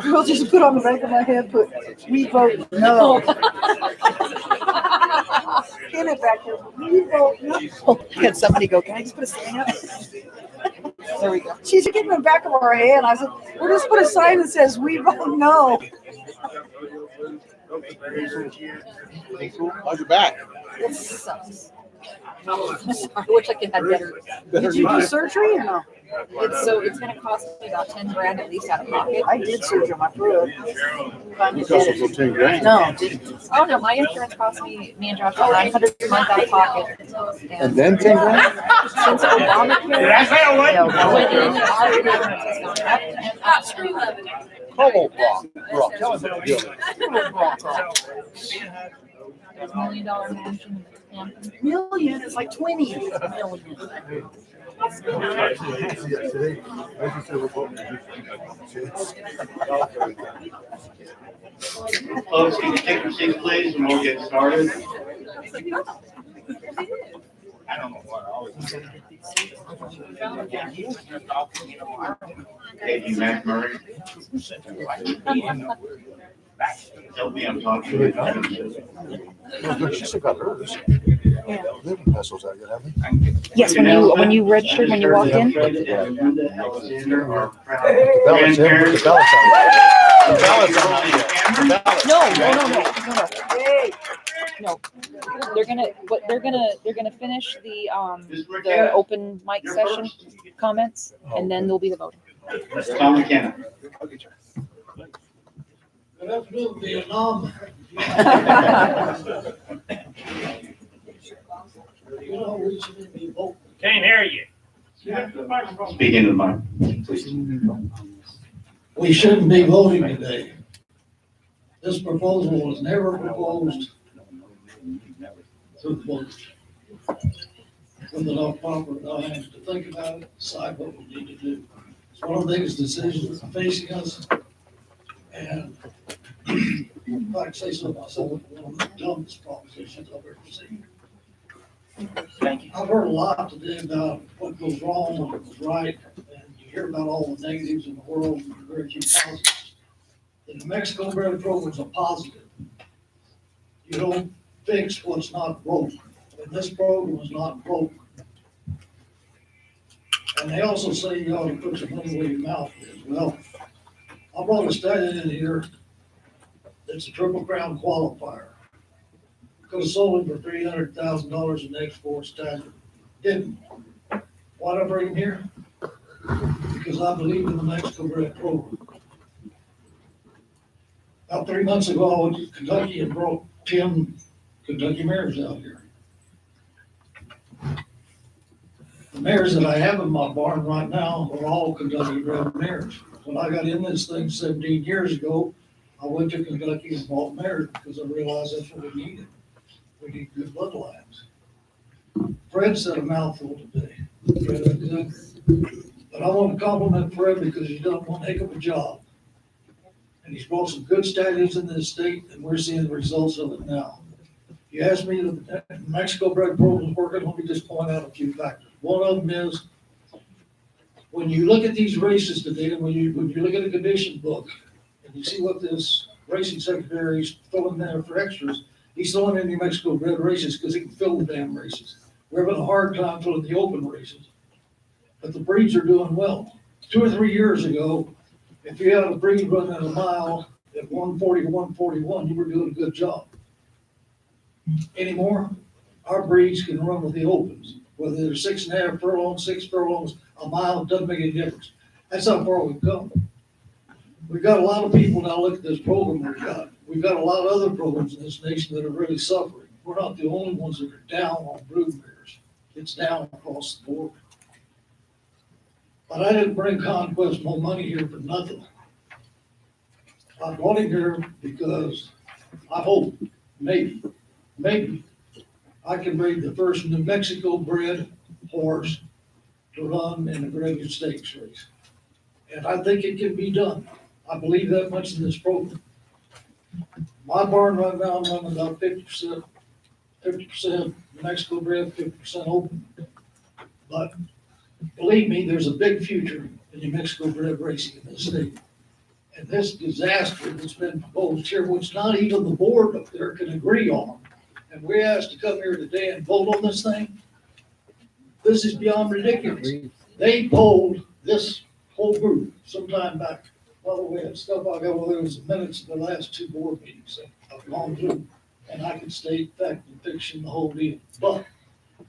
We'll just put on the back of my head, put, we vote no. Pin it back there, we vote no. Had somebody go, can I just put a sign up? There we go. She's getting the back of our head. I said, we'll just put a sign that says, we vote no. How's your back? It sucks. I wish I could have better. Did you do surgery or no? It's going to cost me about $10,000 at least out of pocket. I did surgery on my foot. It costs us $10,000. No, didn't. Oh no, my insurance cost me and Josh $900 a month out of pocket. And then $10,000? Since Obamacare went in, our insurance has gone up and up. Como Brock. Tell us what you're doing. $1 million mansion in Hampton. Million is like 20 million. Folks, can you take your seats, please, and we'll get started? I don't know what Katie McMurray. LPM talking. She still got hers. They haven't passed those out yet, have they? Yes, when you registered, when you walked in. The ballots in, the ballots out. The ballots are not yet. The ballots. No. They're gonna finish the open mic session comments, and then there'll be the voting. Tom McKenna. Good afternoon, Vietnam. You know, we shouldn't be voting. Can't hear you. Speak into the mic, please. We shouldn't be voting today. This proposal was never proposed to the voters. With enough proper time to think about it, decide what we need to do. It's one of the biggest decisions facing us. And if I could say so myself, one of the dumbest propositions I've ever seen. I've heard a lot today about what goes wrong, what goes right, and you hear about all the negatives in the world and very few positives. The New Mexico bread program is a positive. You don't fix what's not broke, and this program is not broke. And they also say you ought to put your money where your mouth is. Well, I brought a study in here. It's a Triple Crown qualifier. Could have sold him for $300,000 in export standard. Didn't. Why did I bring him here? Because I believe in the Mexico bread program. About 3 months ago, I went to Kentucky and brought 10 Kentucky mares out here. The mares that I have in my barn right now are all Kentucky bred mares. When I got in this thing 17 years ago, I went to Kentucky and bought mares because I realized that's what we needed. We need good bloodlines. Fred said a mouthful today. But I want to compliment Fred because he's done one heck of a job. And he's brought some good stallions in this state, and we're seeing the results of it now. You asked me if the Mexico bred program is working, let me just point out a few factors. One of them is, when you look at these races today, and when you look at the condition book, and you see what this racing secretary is throwing there for extras, he's throwing in New Mexico bred races because he can fill the damn races. We're having a hard time filling the open races. But the breeds are doing well. 2 or 3 years ago, if you had a breed running a mile at 140 to 141, you were doing a good job. Anymore, our breeds can run with the opens. Whether they're 6.5 furlongs, 6 furlongs, a mile, it doesn't make any difference. That's how far we've come. We've got a lot of people now look at this program we've got. We've got a lot of other programs in this nation that are really suffering. We're not the only ones that are down on brood mares. It's down across the board. But I didn't bring Conquest more money here for nothing. I brought him here because I hope, maybe, I can breed the first New Mexico bred horse to run in a Gregor Stakes race. And I think it can be done. I believe that much in this program. My barn right now, I'm running about 50% New Mexico bred, 50% open. But believe me, there's a big future in New Mexico bred racing in this state. And this disaster that's been proposed here, which not even the board up there can agree on, and we're asked to come here today and vote on this thing, this is beyond ridiculous. They polled this whole group sometime back. By the way, that stuff I got, well, there was minutes of the last 2 board meetings that I've gone through, and I can state fact and fiction, the whole deal. But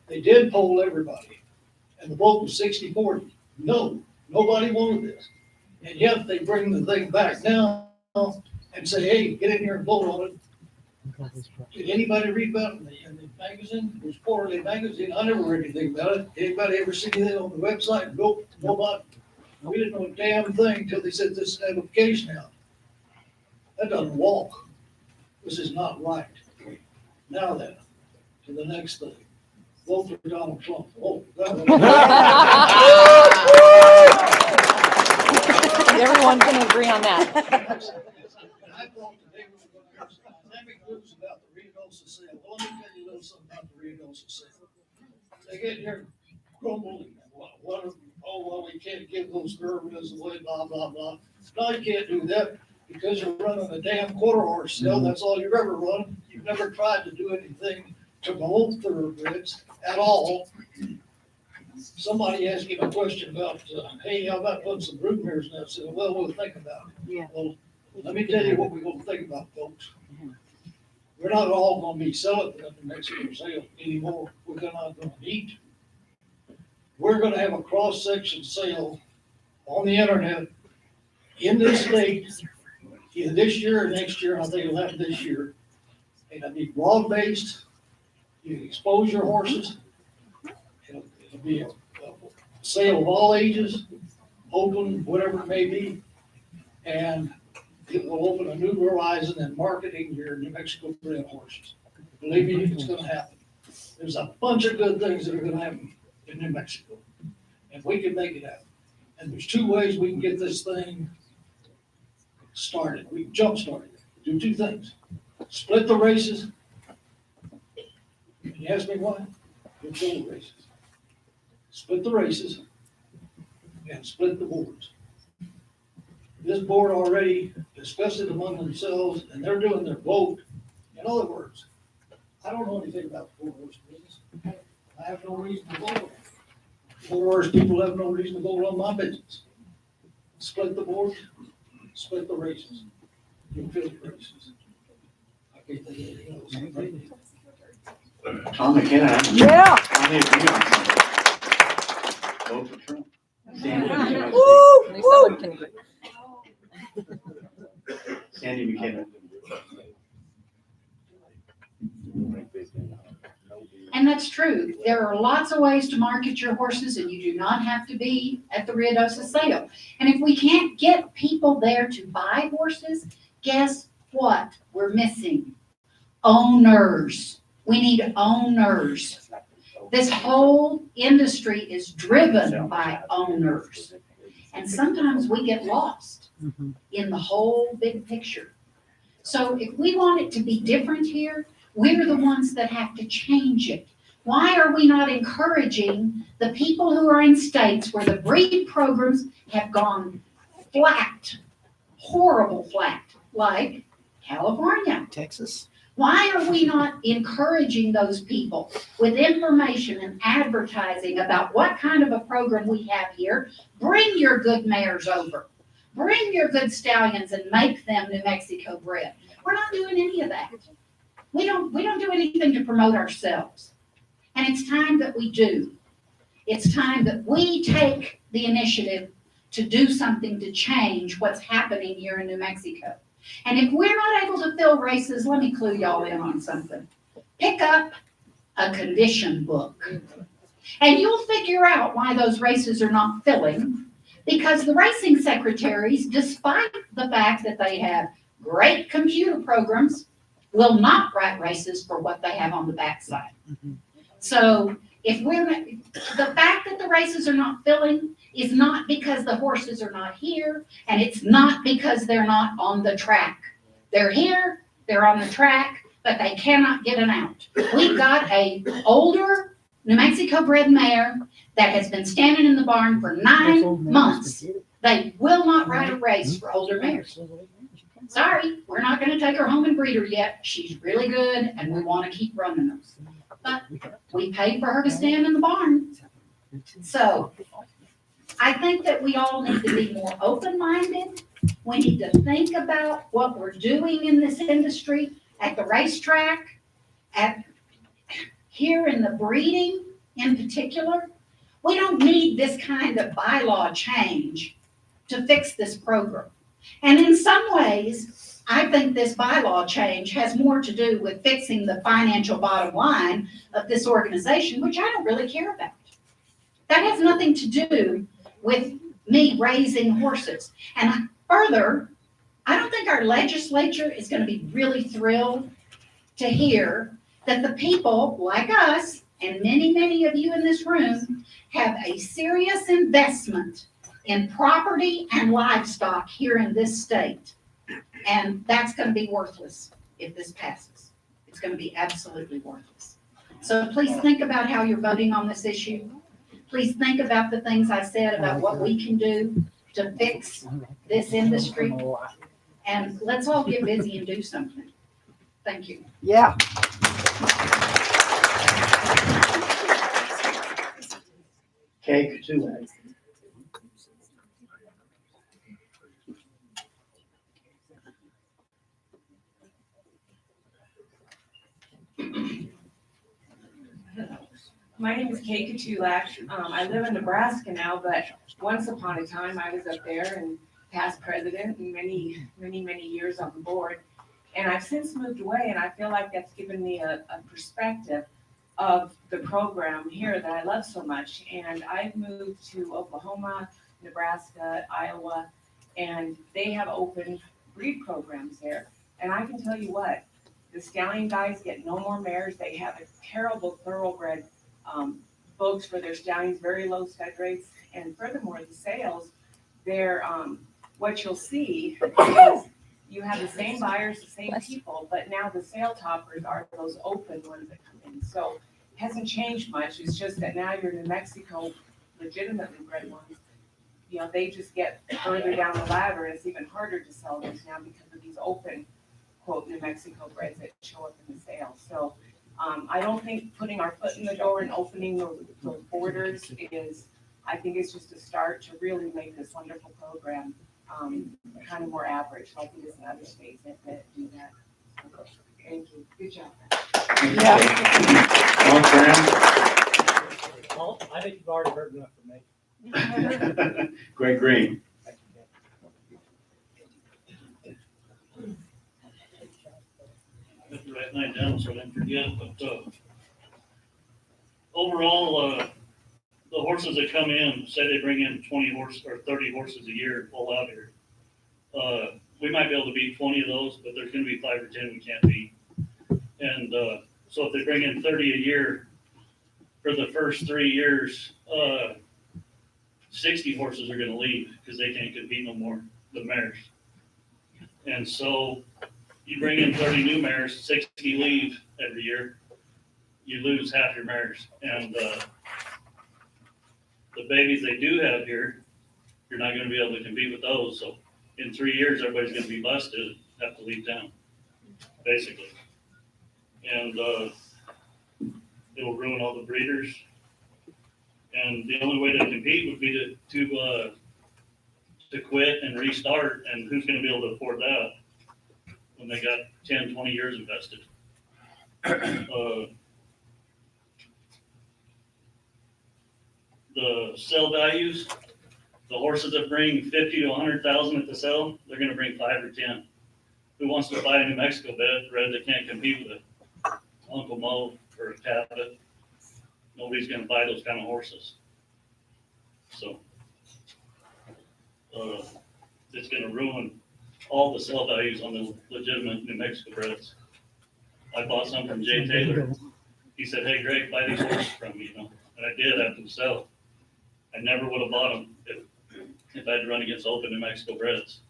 they did poll everybody, and the vote was 60-40. No, nobody wanted this. And yet they bring the thing back now and say, hey, get in here and vote on it. Did anybody read about it in the magazine? It was quarterly magazine. I never read anything about it. Anybody ever see anything on the website? Nope, nobody. We didn't know a damn thing until they sent this application out. That doesn't walk. This is not right. Now then, to the next thing. Vote for Donald Trump. Oh, Everyone can agree on that. I thought today we were going to have some dynamic news about the Riodosa sale. Well, let me tell you a little something about the Riodosa sale. They get here grumbling. Oh, well, we can't give those areas away, blah, blah, blah. No, you can't do that because you're running a damn quarter horse sale. That's all you've ever run. You've never tried to do anything to promote thoroughbreds at all. Somebody asked him a question about, hey, how about putting some brood mares in that? I said, well, we'll think about it. Yeah. Well, let me tell you what we're gonna think about, folks. We're not all gonna be selling at the Mexican sale anymore. We're not gonna eat. We're gonna have a cross-section sale on the internet in this state, either this year or next year. I think it'll happen this year. And it'll be broad-based. You can expose your horses. It'll be a sale of all ages, open, whatever it may be. And it will open a new horizon in marketing your New Mexico bred horses. Believe me, it's gonna happen. There's a bunch of good things that are gonna happen in New Mexico. And we can make it happen. And there's 2 ways we can get this thing started. We can jumpstart it. Do 2 things. Split the races. And you ask me why? We'll kill the races. Split the races and split the boards. This board already discussed it among themselves and they're doing their vote. In other words, I don't know anything about the 4-horse business. I have no reason to vote on it. 4-horse people have no reason to vote on my business. Split the board, split the races. You'll fill the races. I can't think of anything else. Tom McKenna. Yeah. How many agree on something? Vote for Trump. Woo, At least someone can agree. Sandy McKenna. And that's true. There are lots of ways to market your horses and you do not have to be at the Riodosa sale. And if we can't get people there to buy horses, guess what we're missing? Owners. We need owners. This whole industry is driven by owners. And sometimes we get lost in the whole big picture. So if we want it to be different here, we're the ones that have to change it. Why are we not encouraging the people who are in states where the breed programs have gone flat, horrible flat, like California? Texas. Why are we not encouraging those people with information and advertising about what kind of a program we have here? Bring your good mares over. Bring your good stallions and make them New Mexico bred. We're not doing any of that. We don't do anything to promote ourselves. And it's time that we do. It's time that we take the initiative to do something to change what's happening here in New Mexico. And if we're not able to fill races, let me clue y'all in on something. Pick up a condition book. And you'll figure out why those races are not filling. Because the racing secretaries, despite the fact that they have great computer programs, will not write races for what they have on the backside. So if the fact that the races are not filling is not because the horses are not here, and it's not because they're not on the track. They're here, they're on the track, but they cannot get an out. We've got a older New Mexico bred mare that has been standing in the barn for 9 months They will not ride a race for older mares. Sorry, we're not gonna take her home and breed her yet. She's really good and we wanna keep running her. But we paid for her to stand in the barn. So I think that we all need to be more open-minded. We need to think about what we're doing in this industry, at the racetrack, here in the breeding in particular. We don't need this kind of bylaw change to fix this program. And in some ways, I think this bylaw change has more to do with fixing the financial bottom line of this organization, which I don't really care about. That has nothing to do with me raising horses. And further, I don't think our legislature is going to be really thrilled to hear that the people like us and many, many of you in this room have a serious investment in property and livestock here in this state. And that's going to be worthless if this passes. It's going to be absolutely worthless. So please think about how you're voting on this issue. Please think about the things I said about what we can do to fix this industry. And let's all get busy and do something. Thank you. Yeah. Cake too. My name is Kay Katulak. I live in Nebraska now, but once upon a time I was up there and past president and many years on the board. And I've since moved away, and I feel like that's given me a perspective of the program here that I love so much. And I've moved to Oklahoma, Nebraska, Iowa, and they have open breed programs there. And I can tell you what, the stallion guys get no more mares. They have a terrible thoroughbred folks for their stallions, very low stud rates. And furthermore, the sales, they're, what you'll see is you have the same buyers, the same people, but now the sale toppers are those open ones that come in. So it hasn't changed much. It's just that now your New Mexico legitimately bred ones, you know, they just get further down the ladder. It's even harder to sell those now because of these open, quote, New Mexico breds that show up in the sale. So I don't think putting our foot in the door and opening those borders is, I think it's just a start to really make this wonderful program kind of more average, like it is in other states that do that. Okay. Thank you. Good job. Yeah. Well, I think you've already heard enough from me. Greg Green. I have to write mine down so I don't forget, but, overall, the horses that come in, say they bring in 20 horses or 30 horses a year full out here. We might be able to beat 20 of those, but there's gonna be 5 or 10 we can't beat. And, so if they bring in 30 a year for the first 3 years, 60 horses are gonna leave because they can't compete no more, the mares. And so you bring in 30 new mares, 60 leave every year, you lose half your mares. And, the babies they do have here, you're not gonna be able to compete with those. So in 3 years, everybody's gonna be busted, have to leave town, basically. And, it'll ruin all the breeders. And the only way to compete would be to quit and restart, and who's gonna be able to afford that when they got 10, 20 years invested? The sale values, the horses that bring 50 to 100,000 at the sale, they're gonna bring 5 or 10. Who wants to buy a New Mexico bred that can't compete with a Uncle Mo or a Cabot? Nobody's gonna buy those kind of horses. So, it's gonna ruin all the sale values on the legitimate New Mexico breds. I bought some from Jay Taylor. He said, "Hey, Greg, buy these horses from me," you know, and I did after the sale. I never would have bought them if I had to run against open New Mexico breds.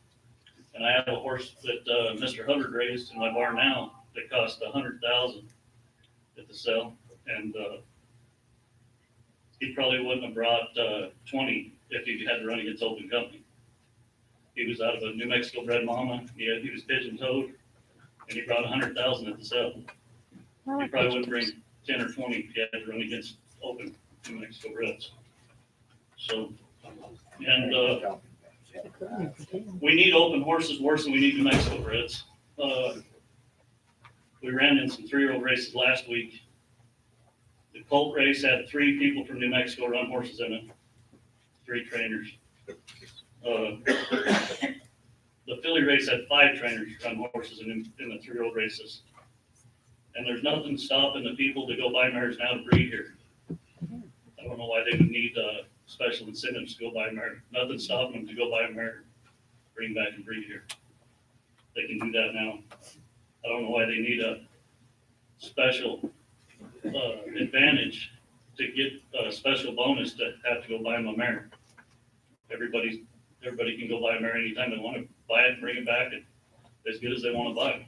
And I have a horse that Mr. Hubbard raised in my barn now that cost $100,000 at the sale, and he probably wouldn't have brought 20 if he had to run against open company. He was out of a New Mexico bred mama. He was pigeon-toed, and he brought 100,000 at the sale. He probably wouldn't bring 10 or 20 if he had to run against open New Mexico breds. So, and we need open horses worse than we need New Mexico breds. We ran in some 3-year-old races last week. The colt race had 3 people from New Mexico run horses in it, 3 trainers. The filly race had 5 trainers run horses in the 3-year-old races. And there's nothing stopping the people to go buy mares now to breed here. I don't know why they would need special incentives to go buy a mare. Nothing stopping them to go buy a mare, bring back and breed here. They can do that now. I don't know why they need a special advantage to get a special bonus to have to go buy them a mare. Everybody can go buy a mare anytime they want to buy it and bring it back and as good as they want to buy it.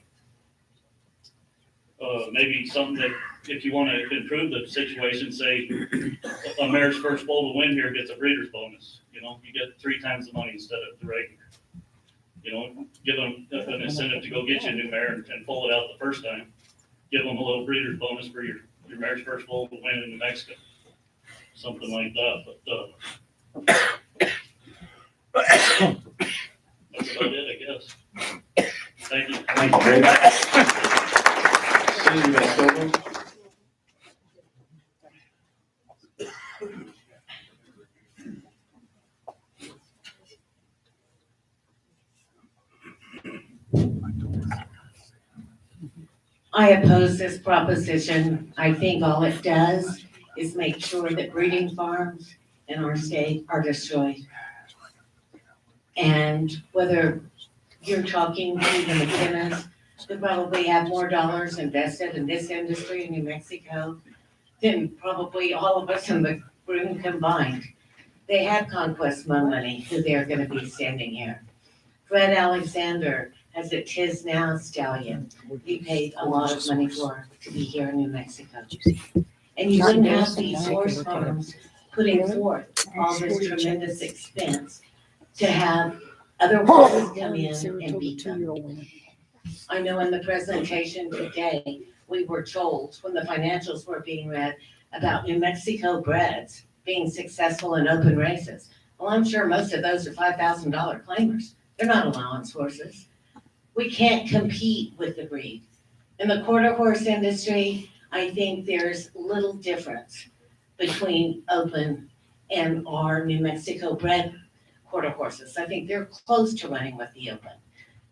Maybe something that if you want to improve the situation, say a mare's first foal to win here gets a breeder's bonus. You know, you get 3 times the money instead of the regular. You know, give them an incentive to go get you a new mare and pull it out the first time. Give them a little breeder's bonus for your mare's first foal to win in New Mexico. Something like that, but that's about it, I guess. Thank you. Thank you very much. Susan Vescovo. I oppose this proposition. I think all it does is make sure that breeding farms in our state are destroyed. And whether you're talking to the McKennas, who probably have more dollars invested in this industry in New Mexico than probably all of us in the room combined. They have Conquest money, who they're gonna be standing here. Fred Alexander has a Tis Now stallion. He paid a lot of money for to be here in New Mexico. And you wouldn't have these horse farms putting forth all this tremendous expense to have other horses come in and beat them. I know in the presentation today, we were told when the financials were being read about New Mexico breds being successful in open races. Well, I'm sure most of those are $5,000 claimers. They're not allowance horses. We can't compete with the breed. In the quarter horse industry, I think there's little difference between open and our New Mexico bred quarter horses. I think they're close to running with the open.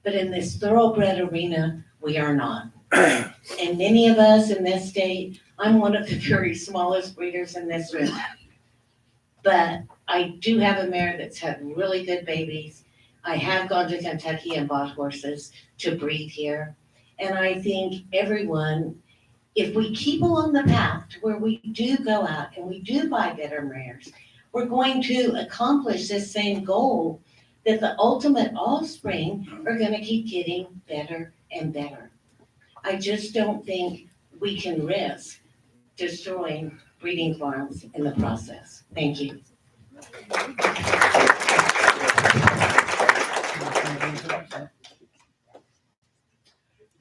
But in this thoroughbred arena, we are not. And many of us in this state, I'm one of the very smallest breeders in this room. But I do have a mare that's had really good babies. I have gone to Kentucky and bought horses to breed here. And I think everyone, if we keep along the path to where we do go out and we do buy better mares, we're going to accomplish this same goal, that the ultimate offspring are gonna keep getting better and better. I just don't think we can risk destroying breeding farms in the process. Thank you.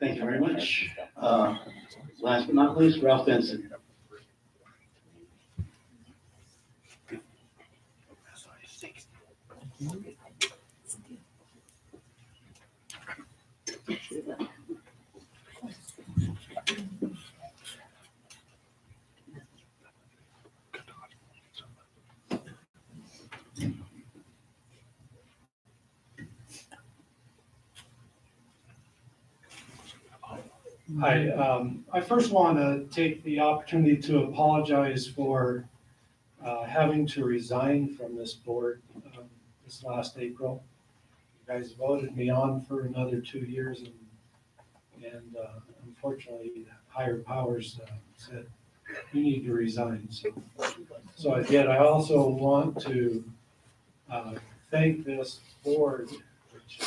Thank you very much. Last but not least, Ralph Benson. Hi, I first want to take the opportunity to apologize for having to resign from this board this last April. You guys voted me on for another 2 years, and unfortunately, higher powers said you need to resign. So I did. I also want to thank this board, which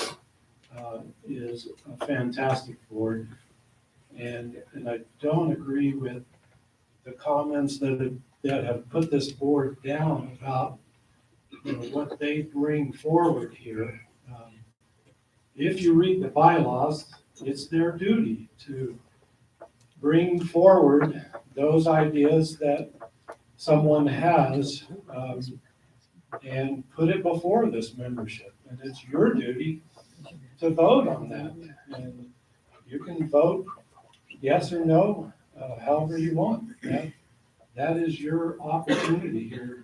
is a fantastic board. And I don't agree with the comments that have put this board down about what they bring forward here. if you read the bylaws, it's their duty to bring forward those ideas that someone has, and put it before this membership. And it's your duty to vote on that. And you can vote yes or no, however you want. That is your opportunity here.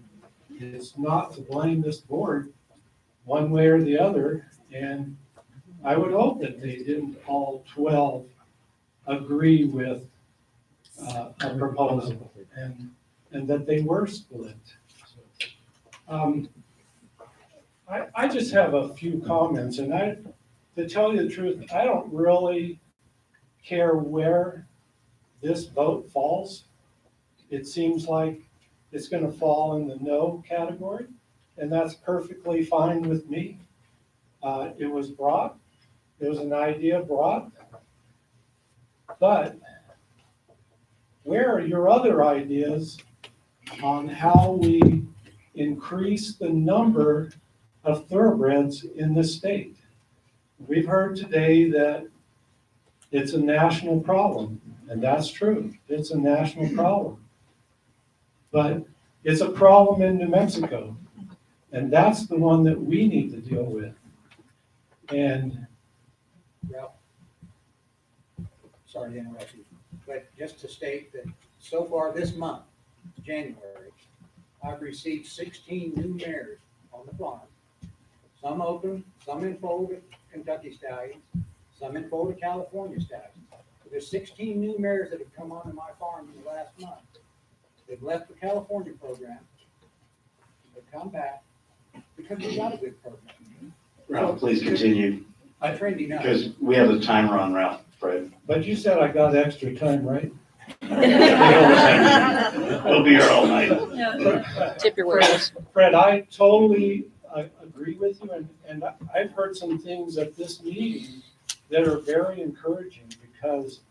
It's not to blame this board one way or the other. And I would hope that they didn't all 12 agree with a proposal and that they were split. I just have a few comments, and to tell you the truth, I don't really care where this vote falls. It seems like it's going to fall in the no category, and that's perfectly fine with me. It was an idea brought, but where are your other ideas on how we increase the number of thoroughbreds in the state? We've heard today that it's a national problem, and that's true. It's a national problem. But it's a problem in New Mexico, and that's the one that we need to deal with. And Ralph, sorry to interrupt you, but just to state that so far this month, January, I've received 16 new mares on the farm. Some open, some in foal to Kentucky stallions, some in foal to California stallions. So there's 16 new mares that have come onto my farm in the last month. They've left the California program. They've come back because we got a good program. Ralph, please continue, I'm trendy now. because we have a timer on Ralph, Fred. but you said I got extra time, right? We'll be here all night. Tip your words. Fred, I totally agree with you, and I've heard some things at this meeting that are very encouraging, because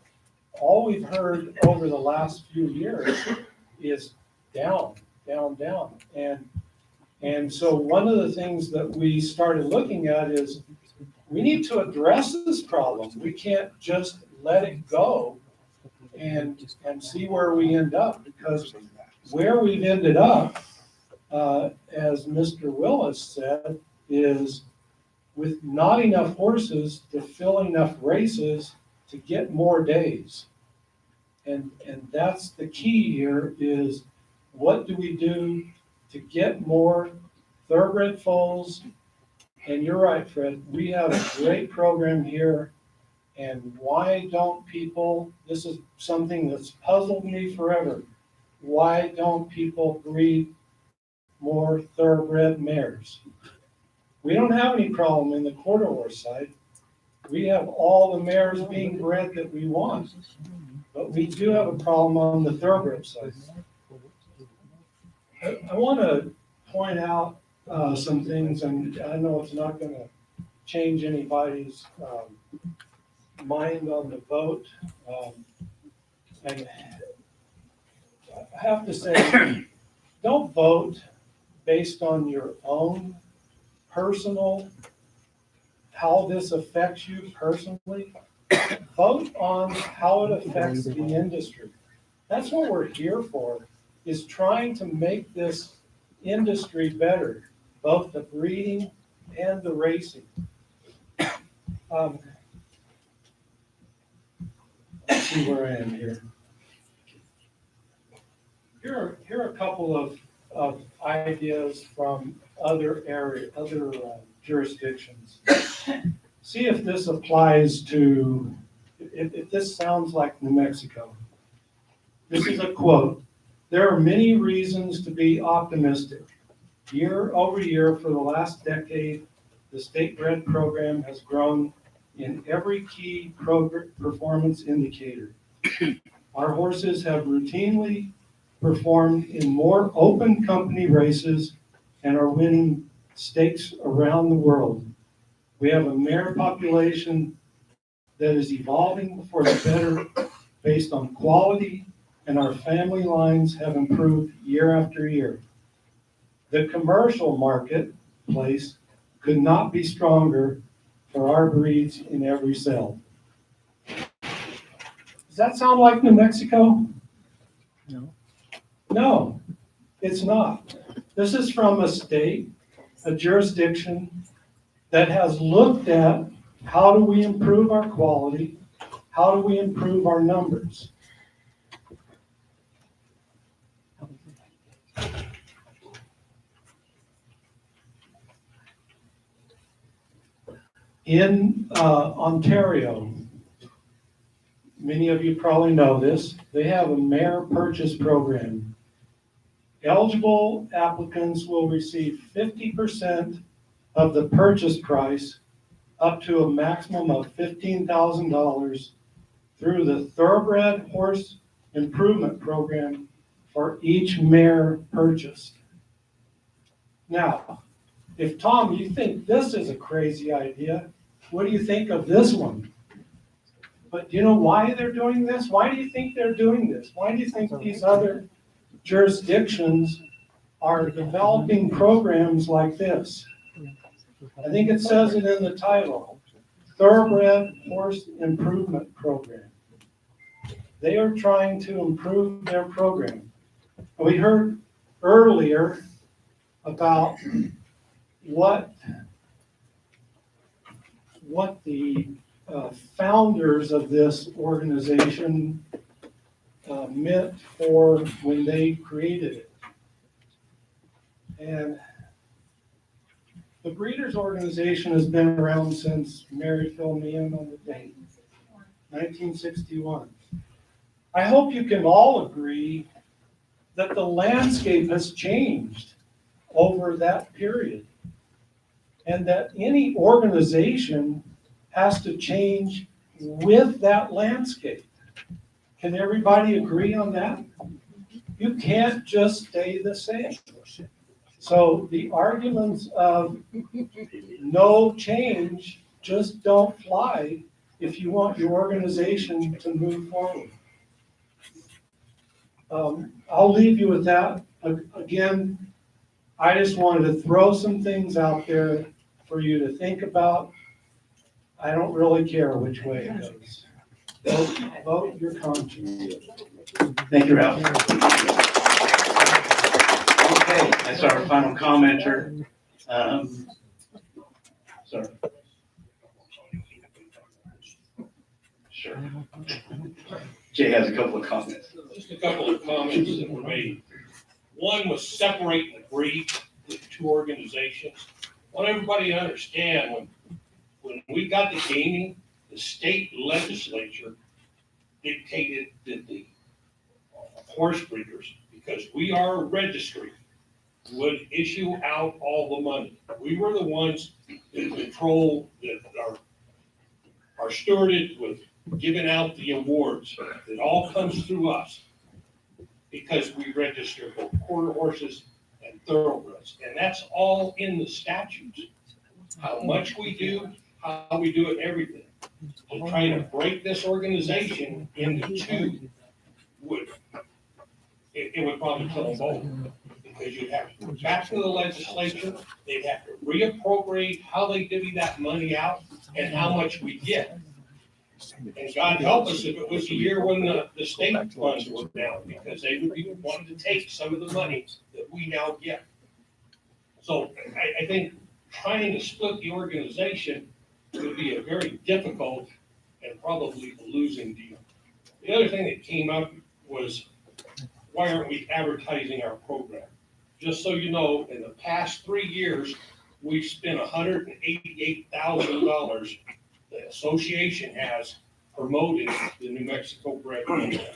all we've heard over the last few years is down. And so one of the things that we started looking at is we need to address this problem. We can't just let it go and see where we end up, because where we've ended up, as Mr. Willis said, is with not enough horses to fill enough races to get more days. And that's the key here, is what do we do to get more thoroughbred foals? And you're right, Fred, we have a great program here. And why don't people, this is something that's puzzled me forever, why don't people breed more thoroughbred mares? We don't have any problem in the quarter horse side. We have all the mares being bred that we want, but we do have a problem on the thoroughbred side. I want to point out some things, and I know it's not going to change anybody's mind on the vote. And I have to say, don't vote based on your own personal, how this affects you personally. Vote on how it affects the industry. That's what we're here for, is trying to make this industry better, both the breeding and the racing. Let's see where I am here. Here are a couple of ideas from other jurisdictions. See if this applies to, if this sounds like New Mexico. This is a quote. There are many reasons to be optimistic. Year over year for the last decade, the state bred program has grown in every key performance indicator. Our horses have routinely performed in more open company races and are winning stakes around the world. We have a mare population that is evolving for the better based on quality, and our family lines have improved year after year. The commercial marketplace could not be stronger for our breeds in every cell. Does that sound like New Mexico? No. No, it's not. This is from a state, a jurisdiction that has looked at how do we improve our quality, how do we improve our numbers. In Ontario, many of you probably know this, they have a mare purchase program. Eligible applicants will receive 50% of the purchase price up to a maximum of $15,000 through the Thoroughbred Horse Improvement Program for each mare purchased. Now, if Tom, you think this is a crazy idea, what do you think of this one? But do you know why they're doing this? Why do you think they're doing this? Why do you think these other jurisdictions are developing programs like this? I think it says it in the title, Thoroughbred Horse Improvement Program. They are trying to improve their program. We heard earlier about what the founders of this organization meant for when they created it. And the Breeders' Organization has been around since Mary filled me in on the date, 1961. I hope you can all agree that the landscape has changed over that period, and that any organization has to change with that landscape. Can everybody agree on that? You can't just stay the same. So the arguments of no change just don't fly if you want your organization to move forward. I'll leave you with that. Again, I just wanted to throw some things out there for you to think about. I don't really care which way it goes. Vote your conscience. Thank you, Ralph. Okay, that's our final commenter. Sorry. Sure. Jay has a couple of comments. Just a couple of comments that were made. One was separating the breed, the two organizations. I want everybody to understand, when we got to gaming, the state legislature dictated that the horse breeders, because we are a registry, would issue out all the money. We were the ones that control, that are stewarded with giving out the awards. It all comes through us because we register both quarter horses and thoroughbreds. And that's all in the statutes. How much we do, how we do it, everything. So trying to break this organization into two would probably kill them both. Because you'd have to go back to the legislature, they'd have to reappropriate how they divvy that money out and how much we get. And God help us if it was a year when the state funds were down, because they would be wanting to take some of the money that we now get. So I think trying to split the organization would be a very difficult and probably a losing deal. The other thing that came up was, why aren't we advertising our program? Just so you know, in the past 3 years, we've spent $188,000. The association has promoted the New Mexico bred program.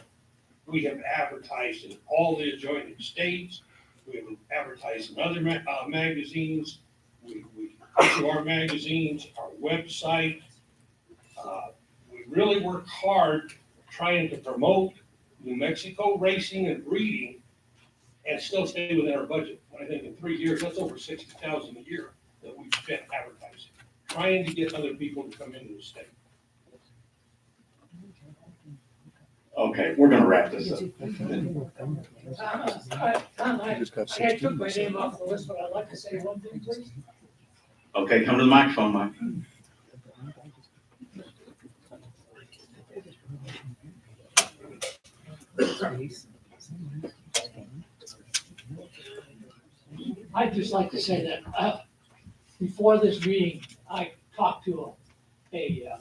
We have advertised in all the adjoining states. We have advertised in other magazines. We issue our magazines, our website. We really work hard trying to promote New Mexico racing and breeding and still stay within our budget. I think in 3 years, that's over $60,000 a year that we've spent advertising, trying to get other people to come into the state. Okay, we're gonna wrap this up. I took my name off the list, but I'd like to say one thing, please. Okay, come to the microphone, Mike. I'd just like to say that, before this meeting, I talked to a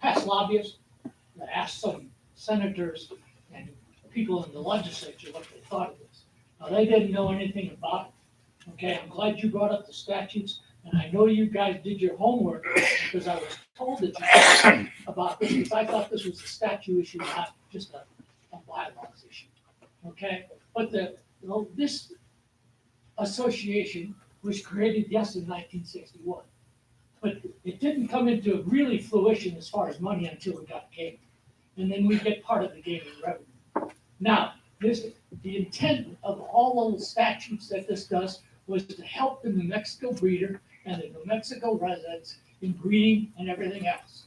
past lobbyist that asked some senators and people in the legislature what they thought of this. Now, they didn't know anything about it. Okay, I'm glad you brought up the statutes, and I know you guys did your homework, because I was told that you talked about this, because I thought this was a statute issue, not just a bylaws issue. Okay, but this association was created, yes, in 1961. But it didn't come into really fruition as far as money until we got gaming. And then we get part of the gaming revenue. Now, the intent of all those statutes that this does was to help the New Mexico breeder and the New Mexico residents in breeding and everything else.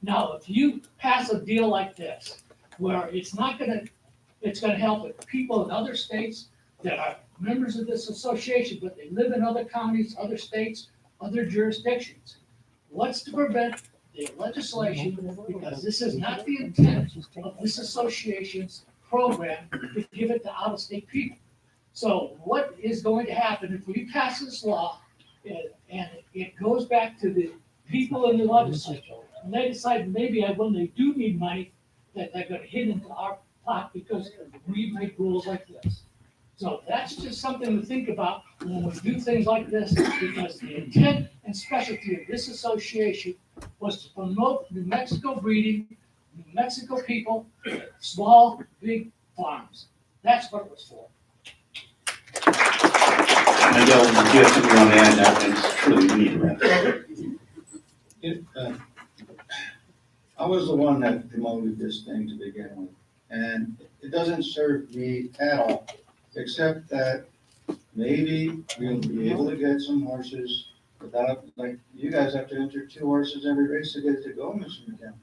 Now, if you pass a deal like this, where it's gonna help people in other states that are members of this association, but they live in other counties, other states, other jurisdictions. What's to prevent the legislation, because this is not the intent of this association's program to give it to out-of-state people. So what is going to happen if we pass this law and it goes back to the people in the legislature, and they decide maybe when they do need money, that they're gonna hit into our pot because we make rules like this. So that's just something to think about when we do things like this, because the intent and specialty of this association was to promote New Mexico breeding, New Mexico people, small, big farms. That's what it was for. And Bill, if you have something you want to add, that is truly we need to wrap it. I was the one that promoted this thing to begin with, and it doesn't serve me at all, except that maybe we'll be able to get some horses without, like, you guys have to enter 2 horses every race to get it to go, Mr. McKenna.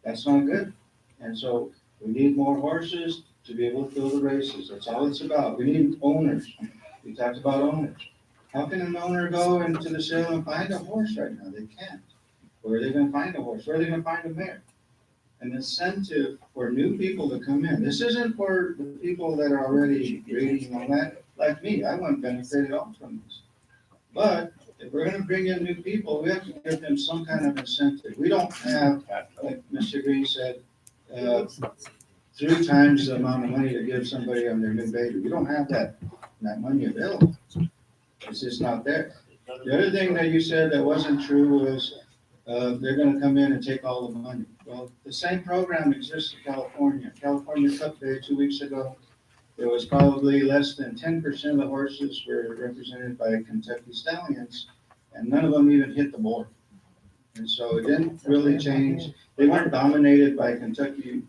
That's not good. And so we need more horses to be able to fill the races. That's all it's about. We need owners. We talked about owners. How can an owner go into the sale and find a horse right now? They can't. Where are they gonna find a horse? Where are they gonna find a mare? An incentive for new people to come in. This isn't for the people that are already breeding and all that, like me. I wouldn't benefit at all from this. But if we're gonna bring in new people, we have to give them some kind of incentive. We don't have, like Mr. Green said, 3 times the amount of money to give somebody on their new baby. We don't have that money available. It's just not there. The other thing that you said that wasn't true was, they're gonna come in and take all the money. Well, the same program exists in California. California Cup Day 2 weeks ago, there was probably less than 10% of the horses were represented by Kentucky Stallions, and none of them even hit the board. And so it didn't really change. They weren't dominated by Kentucky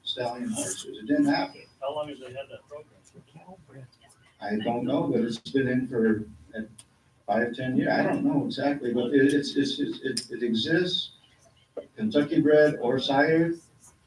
Stallion horses. It didn't happen. How long has they had that program? I don't know, but it's been in for 5, 10 years. I don't know exactly, but it exists. Kentucky bred or sired.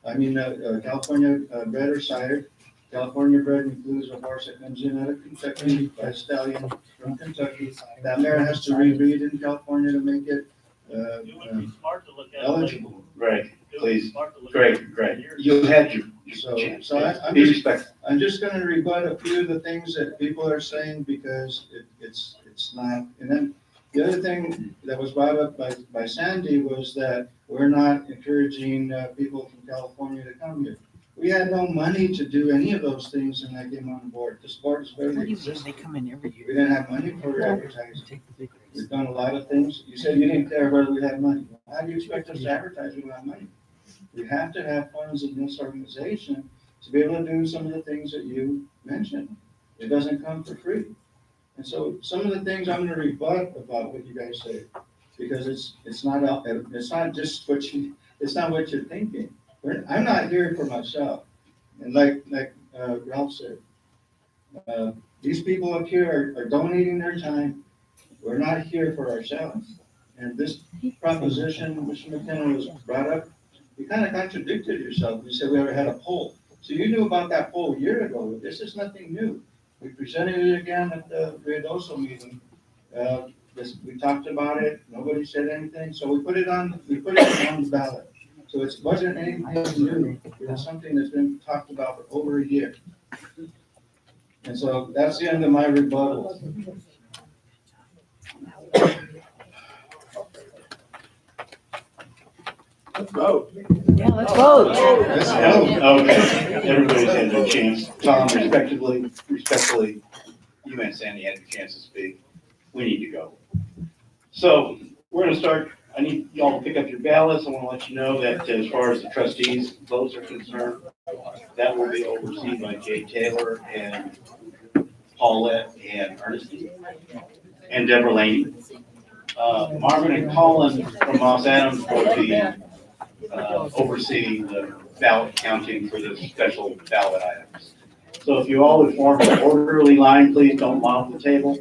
I mean, California bred or sired. California bred includes a horse that comes in out of Kentucky, a stallion from Kentucky. That mare has to rebreed in California to make it It would be smart to look at. eligible. Greg, It would be please. smart to look at Greg, years. you had your So, chance. I'm Be just, respectful. I'm just gonna rebut a few of the things that people are saying because it's not. And then the other thing that was brought up by Sandy was that we're not encouraging people from California to come here. We had no money to do any of those things when I came on board. This board is very existing. They come in every We year. didn't have money for advertising. We've done a lot of things. You said you didn't care whether we had money. How do you expect us to advertise without money? We have to have funds in this organization to be able to do some of the things that you mentioned. It doesn't come for free. And so some of the things I'm gonna rebut about what you guys say, because it's not just it's not what you're thinking. I'm not here for myself. And like Ralph said, these people up here are donating their time. We're not here for ourselves. And this proposition, Mr. McKenna, was brought up. You kind of contradicted yourself. You said we already had a poll. So you knew about that poll a year ago. This is nothing new. We presented it again at the Ruidoso meeting. We talked about it. Nobody said anything. So we put it on the ballot. So it wasn't anything new, it was something that's been talked about for over a year. And so that's the end of my rebuttal. Let's vote. Yeah, let's vote. Let's go. Okay, everybody's had their chance. Tom, respectfully, you and Sandy had your chance to speak. We need to go. So we're gonna start, I need y'all to pick up your ballots. I wanna let you know that as far as the trustees' votes are concerned, that will be overseen by Jay Taylor and Paulette and Ernestine and Deborah Laney. Marvin and Colin from Moss Adams will be overseeing the ballot counting for the special ballot items. So if you all would form an orderly line, please don't mob the table.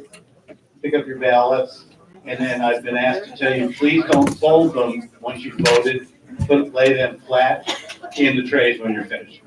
Pick up your ballots. And then I've been asked to tell you, please don't fold them once you've voted, but lay them flat in the trays when you're finished.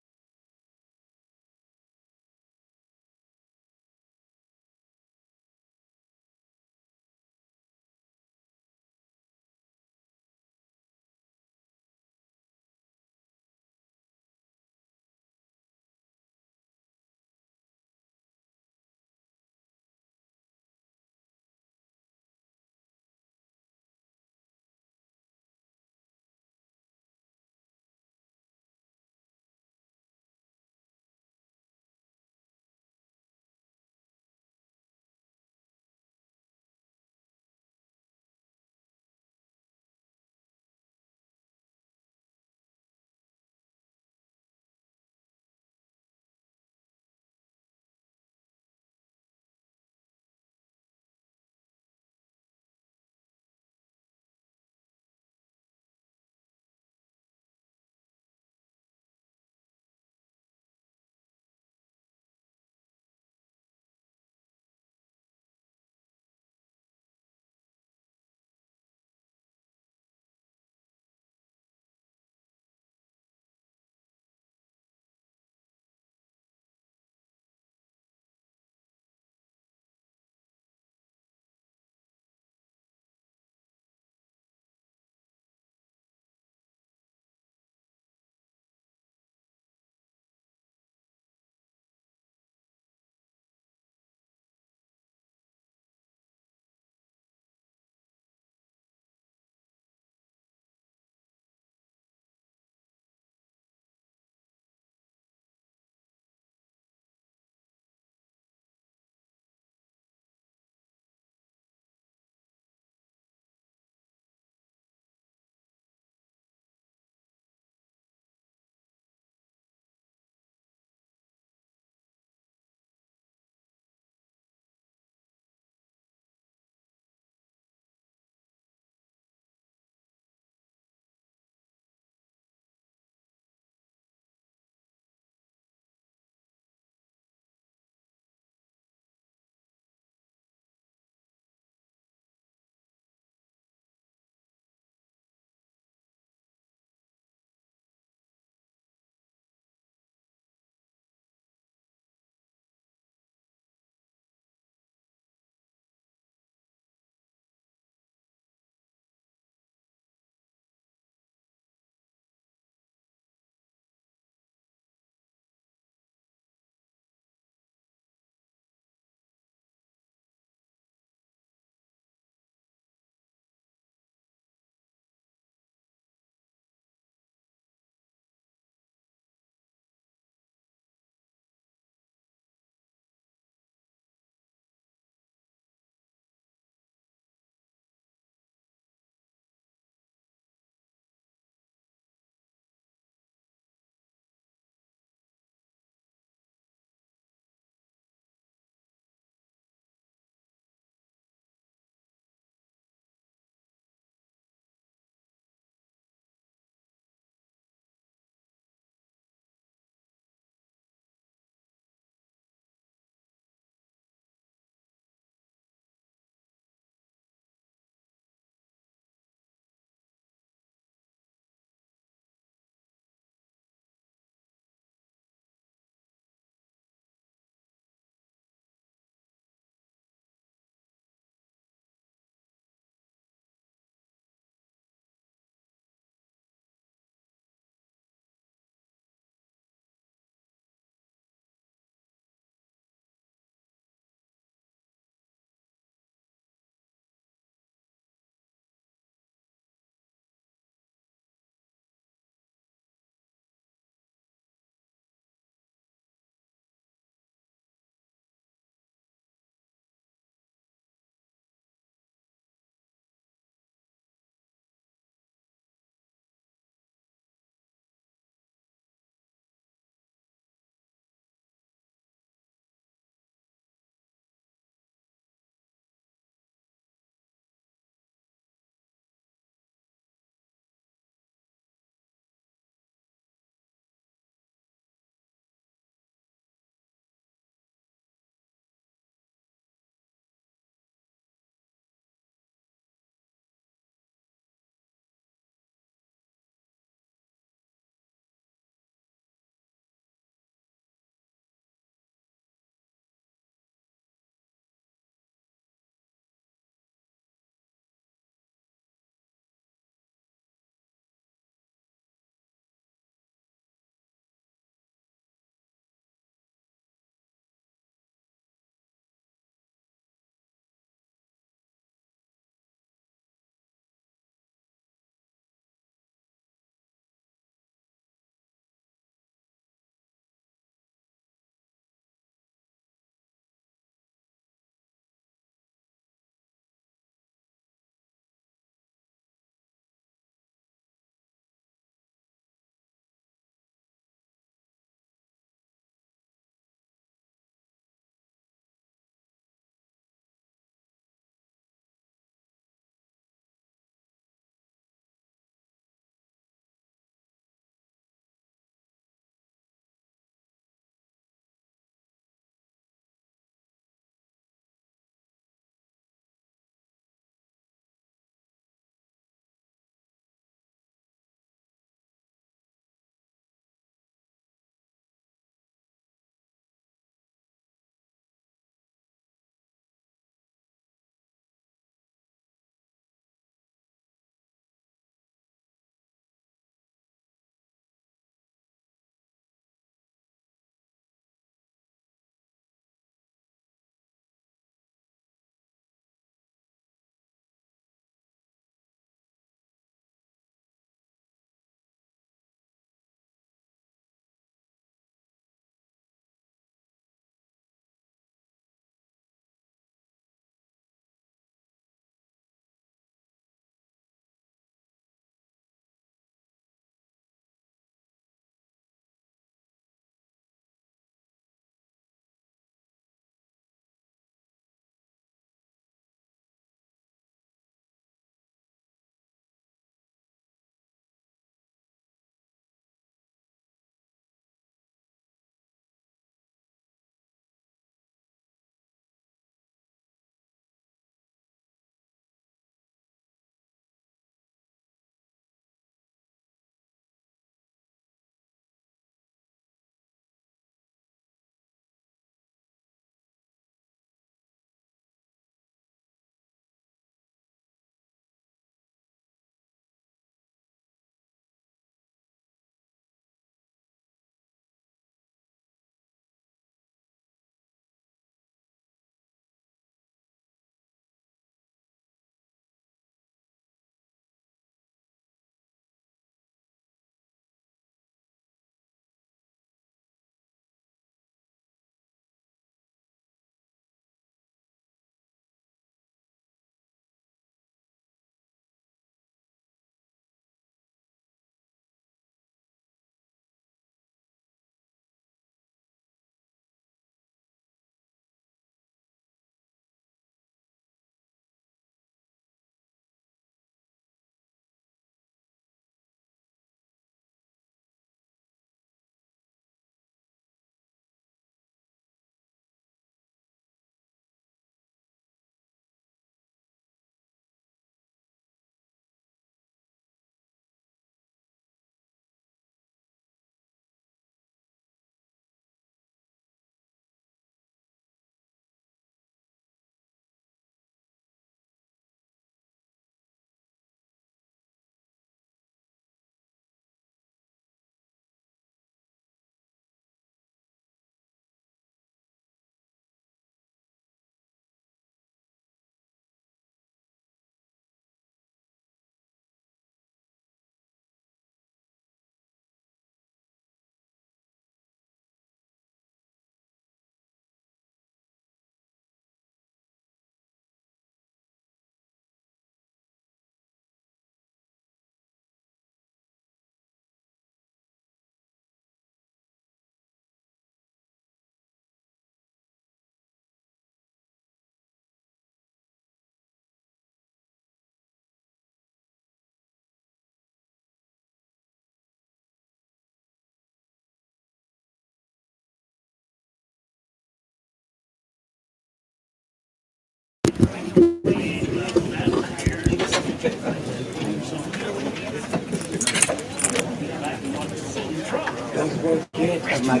Okay,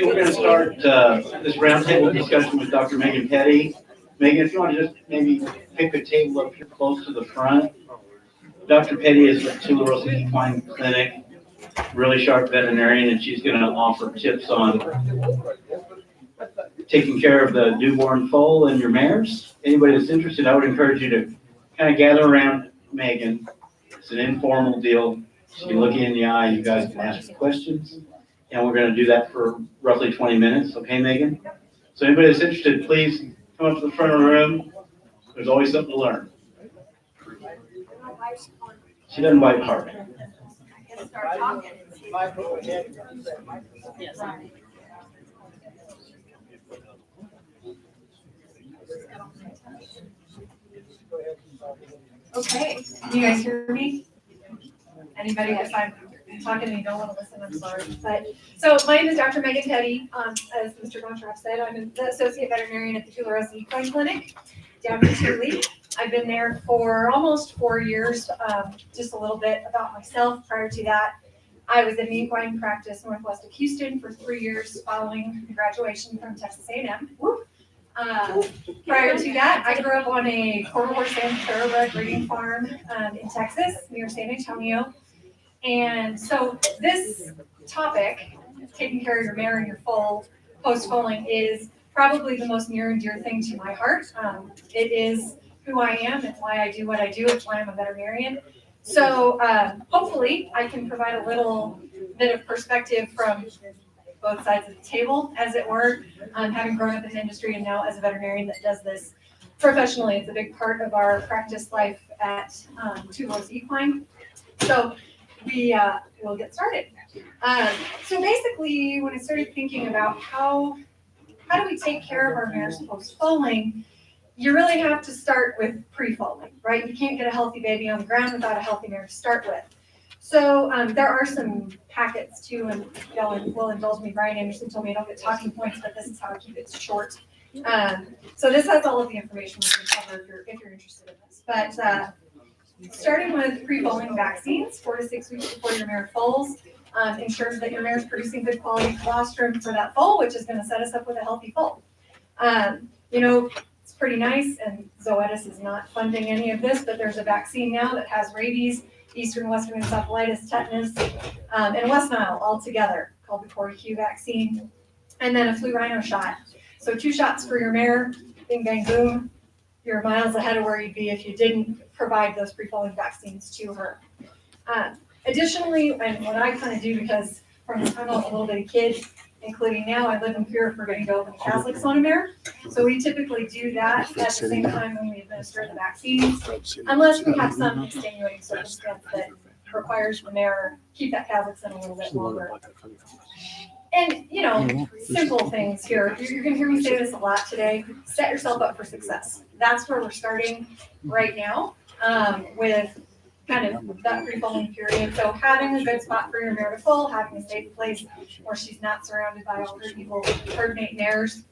we're gonna start, this roundtable discussion with Dr. Megan Petty. Megan, if you want to just maybe pick a table up here close to the front. Dr. Petty is with Tularosa Equine Clinic, really sharp veterinarian, and she's gonna offer tips on taking care of the newborn foal and your mares. Anybody that's interested, I would encourage you to kind of gather around Megan. It's an informal deal. She can look you in the eye, you guys can ask questions. And we're gonna do that for roughly 20 minutes, okay, Megan? So anybody that's interested, please come up to the front of the room. There's always something to learn. She doesn't bite hard. Okay, can you guys hear me? Anybody, if I'm talking and you don't want to listen, I'm sorry. But, so my name is Dr. Megan Petty. As Mr. Gontrap said, I'm the Associate Veterinarian at the Tularosa Equine Clinic down in Tule. I've been there for almost 4 years. Just a little bit about myself. Prior to that, I was in the equine practice northwest of Houston for 3 years following graduation from Texas A&M. Prior to that, I grew up on a quarter horse and thoroughbred breeding farm in Texas near San Antonio. And so this topic, taking care of your mare and your foal post-foaling, is probably the most near and dear thing to my heart. It is who I am. It's why I do what I do. It's why I'm a veterinarian. So hopefully I can provide a little bit of perspective from both sides of the table, as it were, having grown up in the industry and now as a veterinarian that does this professionally. It's a big part of our practice life at Tularosa Equine. So we'll get started. So basically, when I started thinking about how do we take care of our mares post-foaling, you really have to start with pre-foaling, right? You can't get a healthy baby on the ground without a healthy mare to start with. So there are some packets too, and y'all will indulge me. Brian Anderson told me I don't get talking points, but this is how I keep it short. So this has all of the information we can cover if you're interested in this. But starting with pre-foaling vaccines, 4 to 6 weeks before your mare foals, ensures that your mare is producing good quality colostrum for that foal, which is going to set us up with a healthy foal. It's pretty nice, and Zoetis is not funding any of this, but there's a vaccine now that has rabies, Eastern Western encephalitis, tetanus, and West Nile all together, called the CORI-Q vaccine, and then a flu rhino shot. So 2 shots for your mare, bing, bang, boom. You're miles ahead of where you'd be if you didn't provide those pre-foaling vaccines to her. Additionally, and what I kind of do, because from the time I was a little bitty kid, including now, I live in fear of forgetting to open Catholics on a mare. So we typically do that at the same time when we administer the vaccines, unless we have some extenuating circumstance that requires the mare keep that Catholics in a little bit longer. And, simple things here. You're going to hear me say this a lot today. Set yourself up for success. That's where we're starting right now with kind of that pre-foaling period. So having a good spot for your mare to foal, having a safe place where she's not surrounded by all her evil herd mate mares.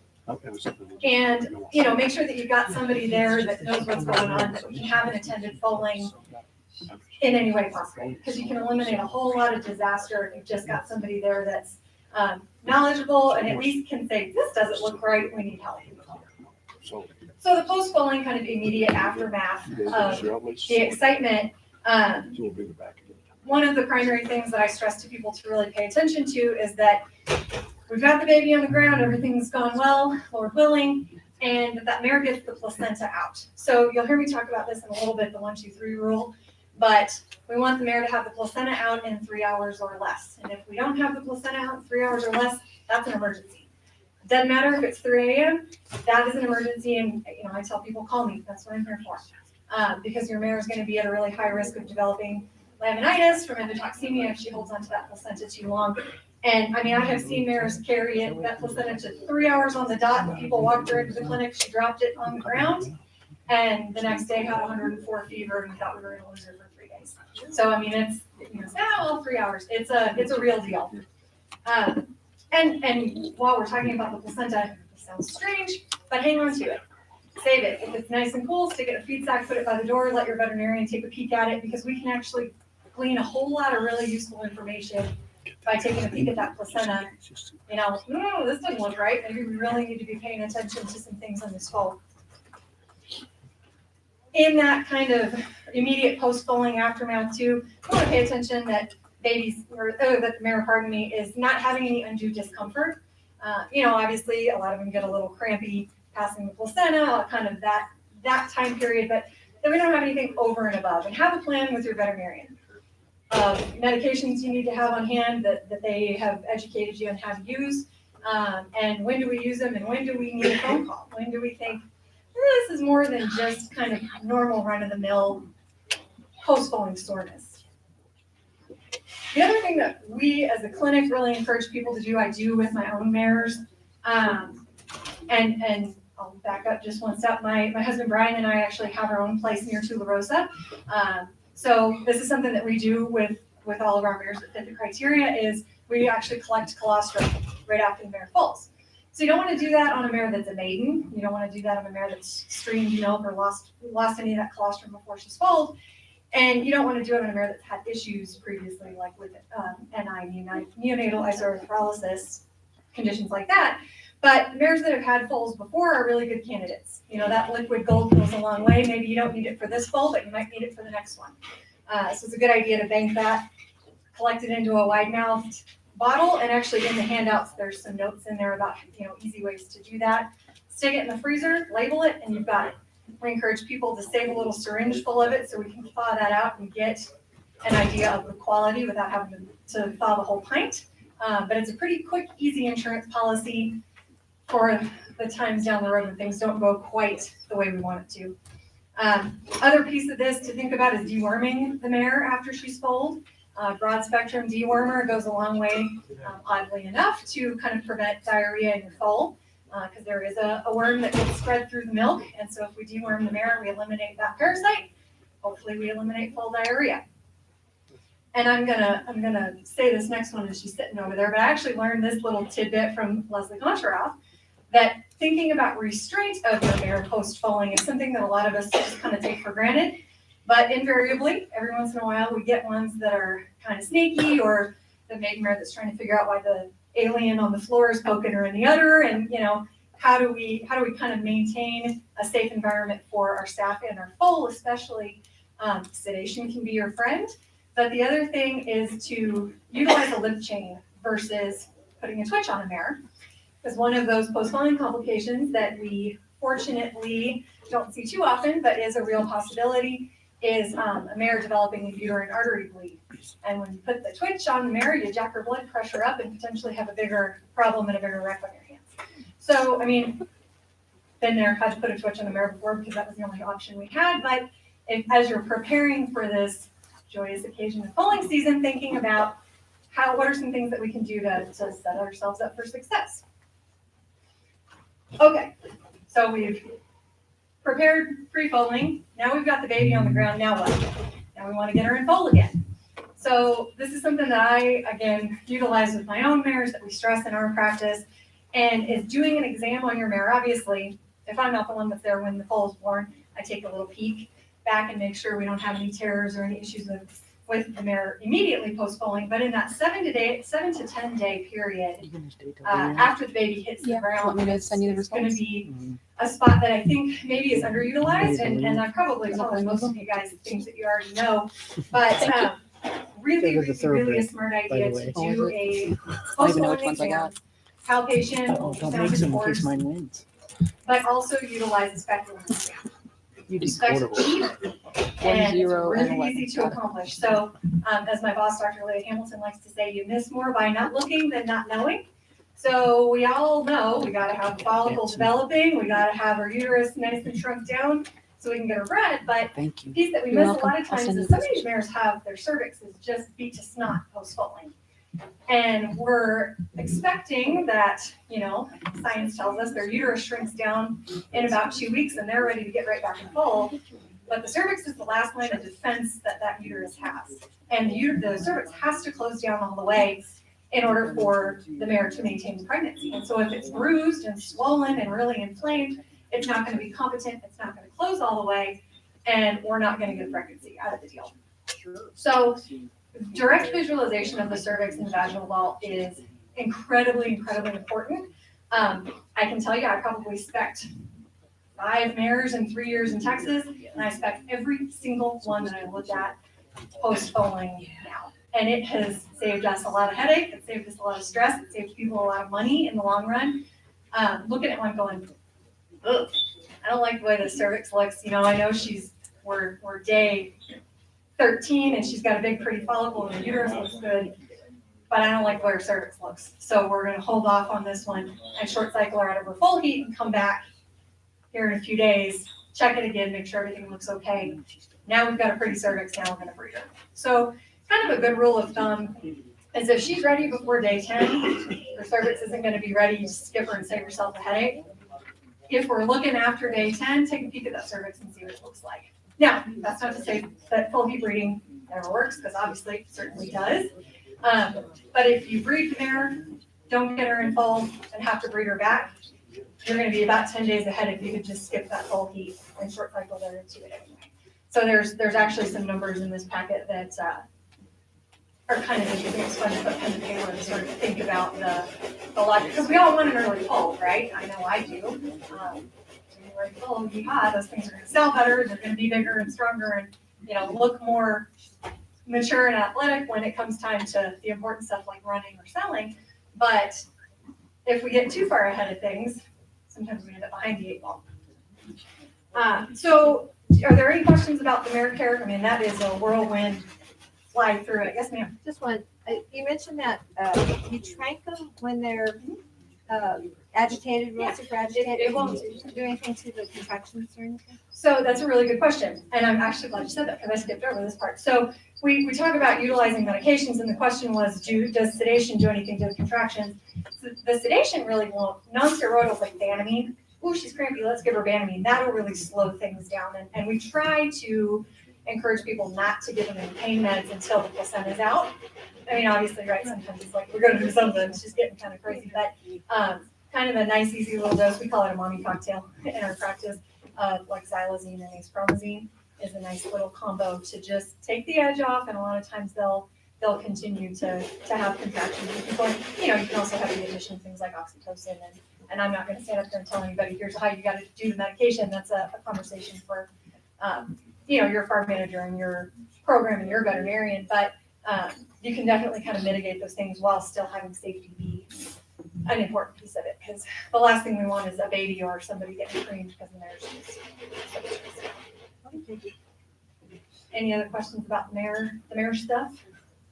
And, make sure that you've got somebody there that knows what's going on, that you haven't attended foaling in any way possible. Because you can eliminate a whole lot of disaster if you've just got somebody there that's knowledgeable and at least can say, this doesn't look right, we need help. So the post-foaling kind of immediate aftermath of the excitement, one of the primary things that I stress to people to really pay attention to is that we've got the baby on the ground, everything's gone well, Lord willing, and that mare gets the placenta out. So you'll hear me talk about this in a little bit, the 1, 2, 3 rule, but we want the mare to have the placenta out in 3 hours or less. And if we don't have the placenta out in 3 hours or less, that's an emergency. Doesn't matter if it's 3 a.m., that is an emergency, and I tell people, call me, that's what I'm here for. Because your mare is going to be at a really high risk of developing laminitis from endotoxemia if she holds onto that placenta too long. And I have seen mares carry that placenta to 3 hours on the dot, and people walked her into the clinic, she dropped it on the ground, and the next day had 104 fever, and we thought we were going to lose her for 3 days. So, I mean, it's, you know, well, 3 hours. It's a real deal. And while we're talking about the placenta, it sounds strange, but hang on to it. Save it. If it's nice and cool, stick it in a feed sack, put it by the door, let your veterinarian take a peek at it, because we can actually glean a whole lot of really useful information by taking a peek at that placenta. You know, no, this doesn't look right. Maybe we really need to be paying attention to some things on this foal. In that kind of immediate post-foaling aftermath too, I want to pay attention that that the mare, pardon me, is not having any undue discomfort. You know, obviously a lot of them get a little crampy passing the placenta, kind of that time period, but then we don't have anything over and above. And have a plan with your veterinarian. Medications you need to have on hand that they have educated you on how to use, and when do we use them, and when do we need a phone call? When do we think this is more than just kind of normal run-of-the-mill post-foaling soreness? The other thing that we as a clinic really encourage people to do, I do with my own mares, and I'll back up just one step. My husband Brian and I actually have our own place near Tularosa. So this is something that we do with all of our mares that fit the criteria, is we actually collect colostrum right after the mare foals. So you don't want to do that on a mare that's a maiden. You don't want to do that on a mare that's streamed milk or lost any of that colostrum before she's foaled. And you don't want to do it on a mare that's had issues previously, like with NI, neonatal isoerythrolysis, conditions like that. But mares that have had foals before are really good candidates. You know, that liquid gold goes a long way. Maybe you don't need it for this foal, but you might need it for the next one. So it's a good idea to bank that, collect it into a wide-mouthed bottle, and actually in the handouts, there's some notes in there about, you know, easy ways to do that. Stick it in the freezer, label it, and you've got it. We encourage people to save a little syringe full of it so we can thaw that out and get an idea of the quality without having to thaw the whole pint. But it's a pretty quick, easy insurance policy for the times down the road when things don't go quite the way we want it to. Other piece of this to think about is deworming the mare after she's foaled. Broad spectrum dewormer goes a long way, oddly enough, to kind of prevent diarrhea in your foal, because there is a worm that gets spread through the milk. And so if we deworm the mare, we eliminate that parasite. Hopefully we eliminate foal diarrhea. And I'm gonna say this next one as she's sitting over there, but I actually learned this little tidbit from Leslie Concharoff, that thinking about restraint of your mare post-foaling is something that a lot of us just kind of take for granted. But invariably, every once in a while, we get ones that are kind of sneaky, or the maiden mare that's trying to figure out why the alien on the floor is poking her in the udder. And, you know, how do we kind of maintain a safe environment for our staff and our foal, especially sedation can be your friend. But the other thing is to utilize a lip chain versus putting a twitch on a mare. Because one of those post-foaling complications that we fortunately don't see too often, but is a real possibility, is a mare developing a uterine artery bleed. And when you put the twitch on the mare, you jack her blood pressure up and potentially have a bigger problem and a bigger wreck on your hands. So, I mean, been there, had to put a twitch on the mare before because that was the only option we had. But as you're preparing for this joyous occasion of foaling season, thinking about what are some things that we can do to set ourselves up for success. Okay, so we've prepared pre-foaling. Now we've got the baby on the ground. Now what? Now we want to get her in foal again. So this is something that I, again, utilize with my own mares, that we stress in our practice, and is doing an exam on your mare. Obviously, if I'm not the one that's there when the foal is born, I take a little peek back and make sure we don't have any tears or any issues with the mare immediately post-foaling. But in that 7 to 10 day period, after the baby hits the ground, it's going to be a spot that I think maybe is underutilized, and I probably told most of you guys things that you already know, but really a smart idea to do a post-foaling exam, palpation, ultrasound reports, but also utilize a speculum exam. Specs cheap, and it's really easy to accomplish. So, as my boss, Dr. Leah Hamilton, likes to say, you miss more by not looking than not knowing. So we all know we got to have follicles developing. We got to have our uterus nice and shrunk down so we can get her bred. But the piece that we miss a lot of times is some of these mares have their cervix is just beat to snot post-foaling. And we're expecting that, you know, science tells us their uterus shrinks down in about 2 weeks and they're ready to get right back in foal. But the cervix is the last line of defense that that uterus has. And the cervix has to close down all the way in order for the mare to maintain the pregnancy. And so if it's bruised and swollen and really inflamed, it's not gonna be competent, it's not gonna close all the way, and we're not gonna get a pregnancy out of the deal. So direct visualization of the cervix and the vaginal wall is incredibly, incredibly important. I can tell you, I probably spec'd 5 mares in 3 years in Texas, and I spec'd every single one that I looked at post-foaling now. And it has saved us a lot of headache, it saved us a lot of stress, it saved people a lot of money in the long run. Looking at one going, ugh, I don't like the way the cervix looks. You know, I know we're day 13 and she's got a big pretty follicle and the uterus looks good, but I don't like the way her cervix looks. So we're gonna hold off on this one and short cycle her out of her full heat and come back here in a few days, check it again, make sure everything looks okay. Now we've got a pretty cervix, now we're gonna breed her. So kind of a good rule of thumb is if she's ready before day 10, her cervix isn't gonna be ready, you skip her and save yourself a headache. If we're looking after day 10, take a peek at that cervix and see what it looks like. Now, that's not to say that full heat breeding never works, because obviously it certainly does. But if you breed the mare, don't get her in full and have to breed her back, you're gonna be about 10 days ahead if you could just skip that full heat and short cycle there into it anyway. So there's actually some numbers in this packet that are kind of interesting. It's fun to put pen to paper and sort of think about the logic, because we all want an early foal, right? I know I do. Early foal, yeah, those things are gonna sell better, they're gonna be bigger and stronger and, you know, look more mature and athletic when it comes time to the important stuff like running or selling. But if we get too far ahead of things, sometimes we end up behind the 8 ball. So are there any questions about the mare care? I mean, that is a whirlwind fly through it. Yes, ma'am. Just one, you mentioned that you trank them when they're agitated, real super agitated. It won't do anything to the contractions or anything? So that's a really good question. And I'm actually glad you said that because I skipped over this part. So we talk about utilizing medications and the question was, does sedation do anything to the contractions? So the sedation really won't. Non-steroidals like Banamine, oh, she's crampy, let's give her Banamine. That'll really slow things down. And we try to encourage people not to give them any pain meds until the placenta's out. I mean, obviously, right, sometimes it's like, we're gonna do something, she's getting kind of crazy, but kind of a nice, easy little dose. We call it a mommy cocktail in our practice, like xylazine and acepromazine is a nice little combo to just take the edge off, and a lot of times they'll continue to have contractions. You know, you can also have the addition of things like oxytocin, and I'm not gonna stand up there and tell anybody, here's how you gotta do the medication. That's a conversation for, you know, your farm manager and your program and your veterinarian, but you can definitely kind of mitigate those things while still having safety be an important piece of it, because the last thing we want is a baby or somebody getting creamed because the mare's just. Any other questions about the mare stuff?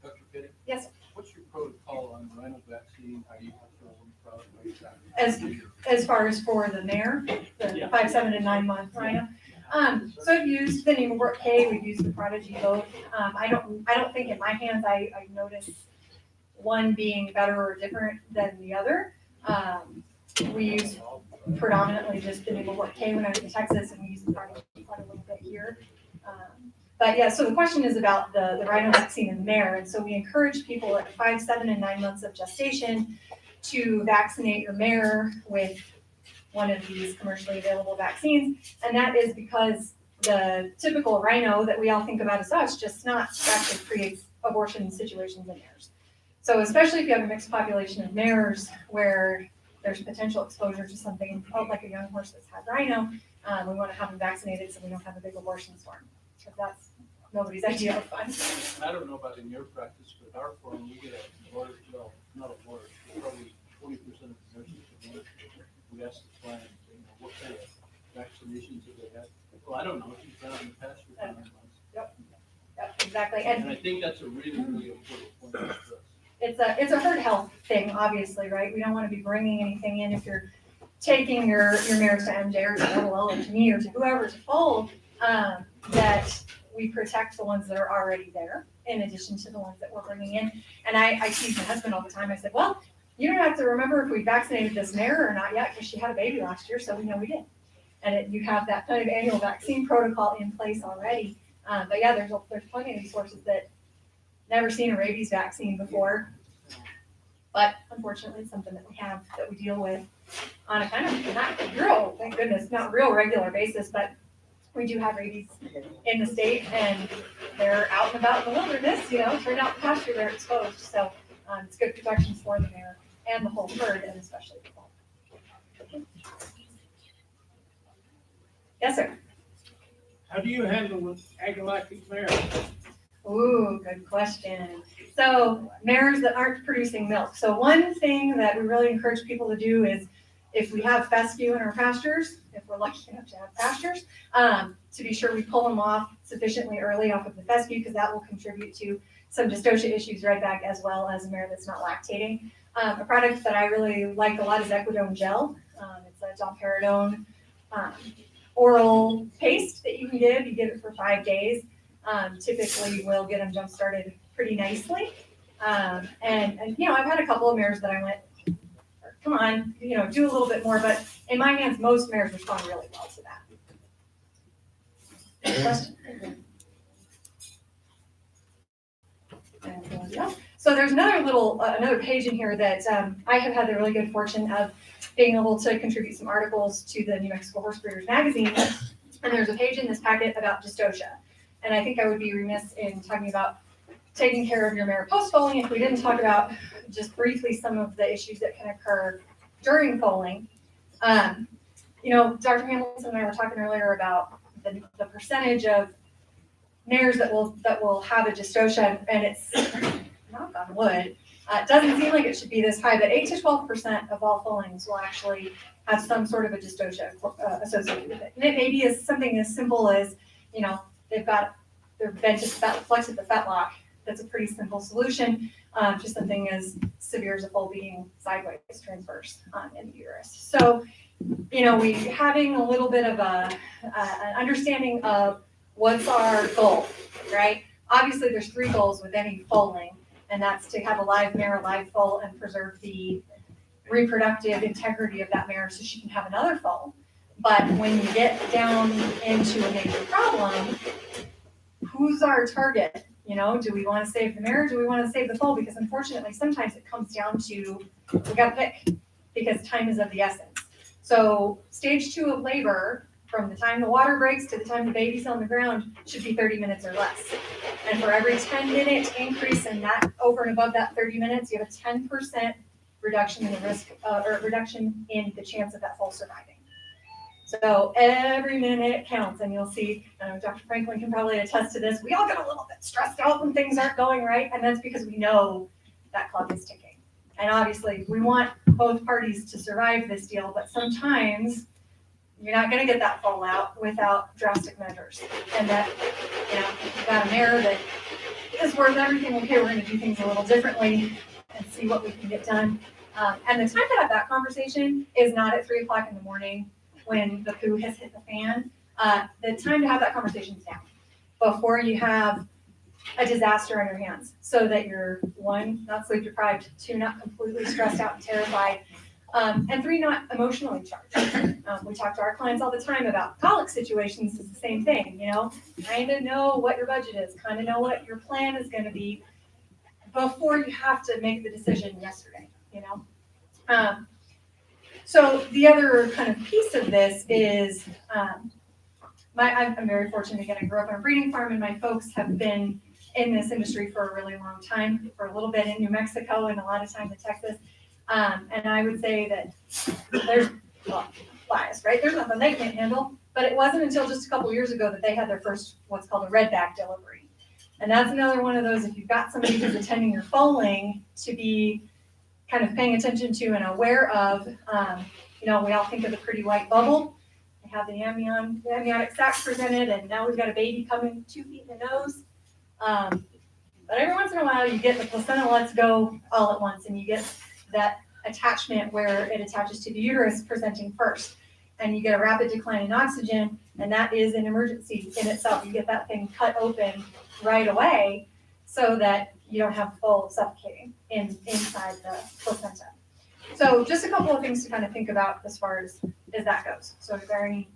Dr. Petty? Yes. What's your protocol on rhino vaccine? How do you control them? As far as for the mare, the 5, 7, and 9 month rhino. So I've used the Pneumovork K, we've used the Prodigy both. I don't think in my hands I notice one being better or different than the other. We use predominantly just the Pneumovork K when I was in Texas, and we use the Prodigy quite a little bit here. But yeah, so the question is about the rhino vaccine in the mare, and so we encourage people at 5, 7, and 9 months of gestation to vaccinate your mare with one of these commercially available vaccines, and that is because the typical rhino that we all think about as such just not actually creates abortion situations in mares. So especially if you have a mixed population of mares where there's potential exposure to something like a young horse that's had rhino, we want to have them vaccinated so we don't have a big abortion storm, because that's nobody's idea of fun. I don't know about in your practice, but our farm, we get a board, well, not a board, probably 20% of the nurses are board. We ask the client, you know, what kind of vaccinations do they have? Well, I don't know, she's done it in the past for 9 months. Yep, exactly. And I think that's a really, really important point for us. It's a herd health thing, obviously, right? We don't want to be bringing anything in if you're taking your mare to MJ or to LL or to me or to whoever to foal, that we protect the ones that are already there in addition to the ones that we're bringing in. And I tease my husband all the time. I said, well, you don't have to remember if we vaccinated this mare or not yet because she had a baby last year, so we know we did. you have that kind of annual vaccine protocol in place already. But yeah, there's plenty of these horses that never seen a rabies vaccine before. But unfortunately, it's something that we deal with on a kind of not real, thank goodness, not real regular basis, but we do have rabies in the state, and they're out and about in the wilderness, turned out the pasture, they're exposed. So it's good protections for the mare and the whole herd, and especially the bull. Yes, sir. How do you handle with aggalactic mares? Ooh, good question. So mares that aren't producing milk. So one thing that we really encourage people to do is, if we have fescue in our pastures, if we're lucky enough to have pastures, to be sure we pull them off sufficiently early off of the fescue, because that will contribute to some dystocia issues right back, as well as a mare that's not lactating. A product that I really like a lot is Equidone Gel. It's a domperidone oral paste that you can give. You give it for 5 days. Typically will get them jump started pretty nicely. And I've had a couple of mares that I went, come on, do a little bit more, but in my hands, most mares respond really well to that. Any question? Yeah. So there's another page in here that I have had the really good fortune of being able to contribute some articles to the New Mexico Horse Breeders magazine. And there's a page in this packet about dystocia. And I think I would be remiss in talking about taking care of your mare post-foaling if we didn't talk about just briefly some of the issues that can occur during foaling. Dr. Hamilton and I were talking earlier about the percentage of mares that will have a dystocia, and it's, knock on wood, it doesn't seem like it should be this high, but 8 to 12% of all foalings will actually have some sort of a dystocia associated with it. And it may be something as simple as, they've got their vented flex at the fetlock. That's a pretty simple solution. Just something as severe as a foal being sideways transverse in the uterus. So, we having a little bit of an understanding of what's our goal, right? Obviously, there's 3 goals with any foaling, and that's to have a live mare, a live foal, and preserve the reproductive integrity of that mare so she can have another foal. But when you get down into a major problem, who's our target? Do we want to save the mare? Do we want to save the foal? Because unfortunately, sometimes it comes down to, we got to pick, because time is of the essence. So stage 2 of labor, from the time the water breaks to the time the baby's on the ground, should be 30 minutes or less. And for every 10-minute increase in that, over and above that 30 minutes, you have a 10% reduction in the risk, or reduction in the chance of that foal surviving. So every minute counts, and you'll see, Dr. Franklin can probably attest to this, we all get a little bit stressed out when things aren't going right, and that's because we know that clock is ticking. And obviously, we want both parties to survive this deal, but sometimes you're not going to get that foal out without drastic measures. And that, you've got a mare that is worth everything. Okay, we're going to do things a little differently and see what we can get done. And the time to have that conversation is not at 3 o'clock in the morning when the poo has hit the fan. The time to have that conversation is now, before you have a disaster on your hands, so that you're, 1, not sleep deprived, 2, not completely stressed out and terrified, and 3, not emotionally charged. We talk to our clients all the time about colic situations. It's the same thing, kind of know what your budget is, kind of know what your plan is going to be before you have to make the decision yesterday, So the other kind of piece of this is, I'm very fortunate. Again, I grew up on a breeding farm, and my folks have been in this industry for a really long time, for a little bit in New Mexico and a lot of time in Texas. And I would say that there's bias, right? There's nothing they can't handle. But it wasn't until just a couple years ago that they had their first, what's called a redback delivery. And that's another one of those, if you've got somebody who's attending your foaling, to be kind of paying attention to and aware of, we all think of the pretty white bubble. We have the amniotic sac presented, and now we've got a baby coming 2 feet in the nose. But every once in a while, you get the placenta lets go all at once, and you get that attachment where it attaches to the uterus presenting first. And you get a rapid decline in oxygen, and that is an emergency in itself. You get that thing cut open right away so that you don't have full suffocating inside the placenta. So just a couple of things to kind of think about as far as that goes. So are there any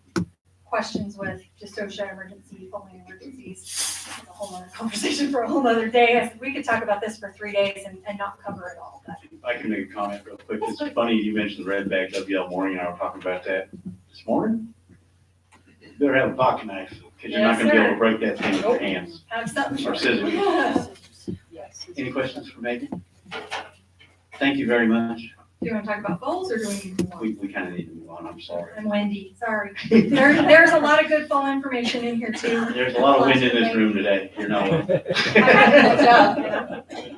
questions with just OSHA emergency, only emergencies. It's a whole other conversation for a whole other day. We could talk about this for 3 days and not cover it all, but. I can make a comment real quick. It's funny you mentioned the red bag. WL Morning and I were talking about that this morning. Better have a pocket knife, because you're not gonna be able to break that thing with your hands. Have something. Or scissors. Any questions for Megan? Thank you very much. Do you want to talk about goals or do we need to move on? We kind of need to move on, I'm sorry. I'm Wendy, sorry. There's a lot of good fall information in here too. There's a lot of wind in this room today. You're not alone.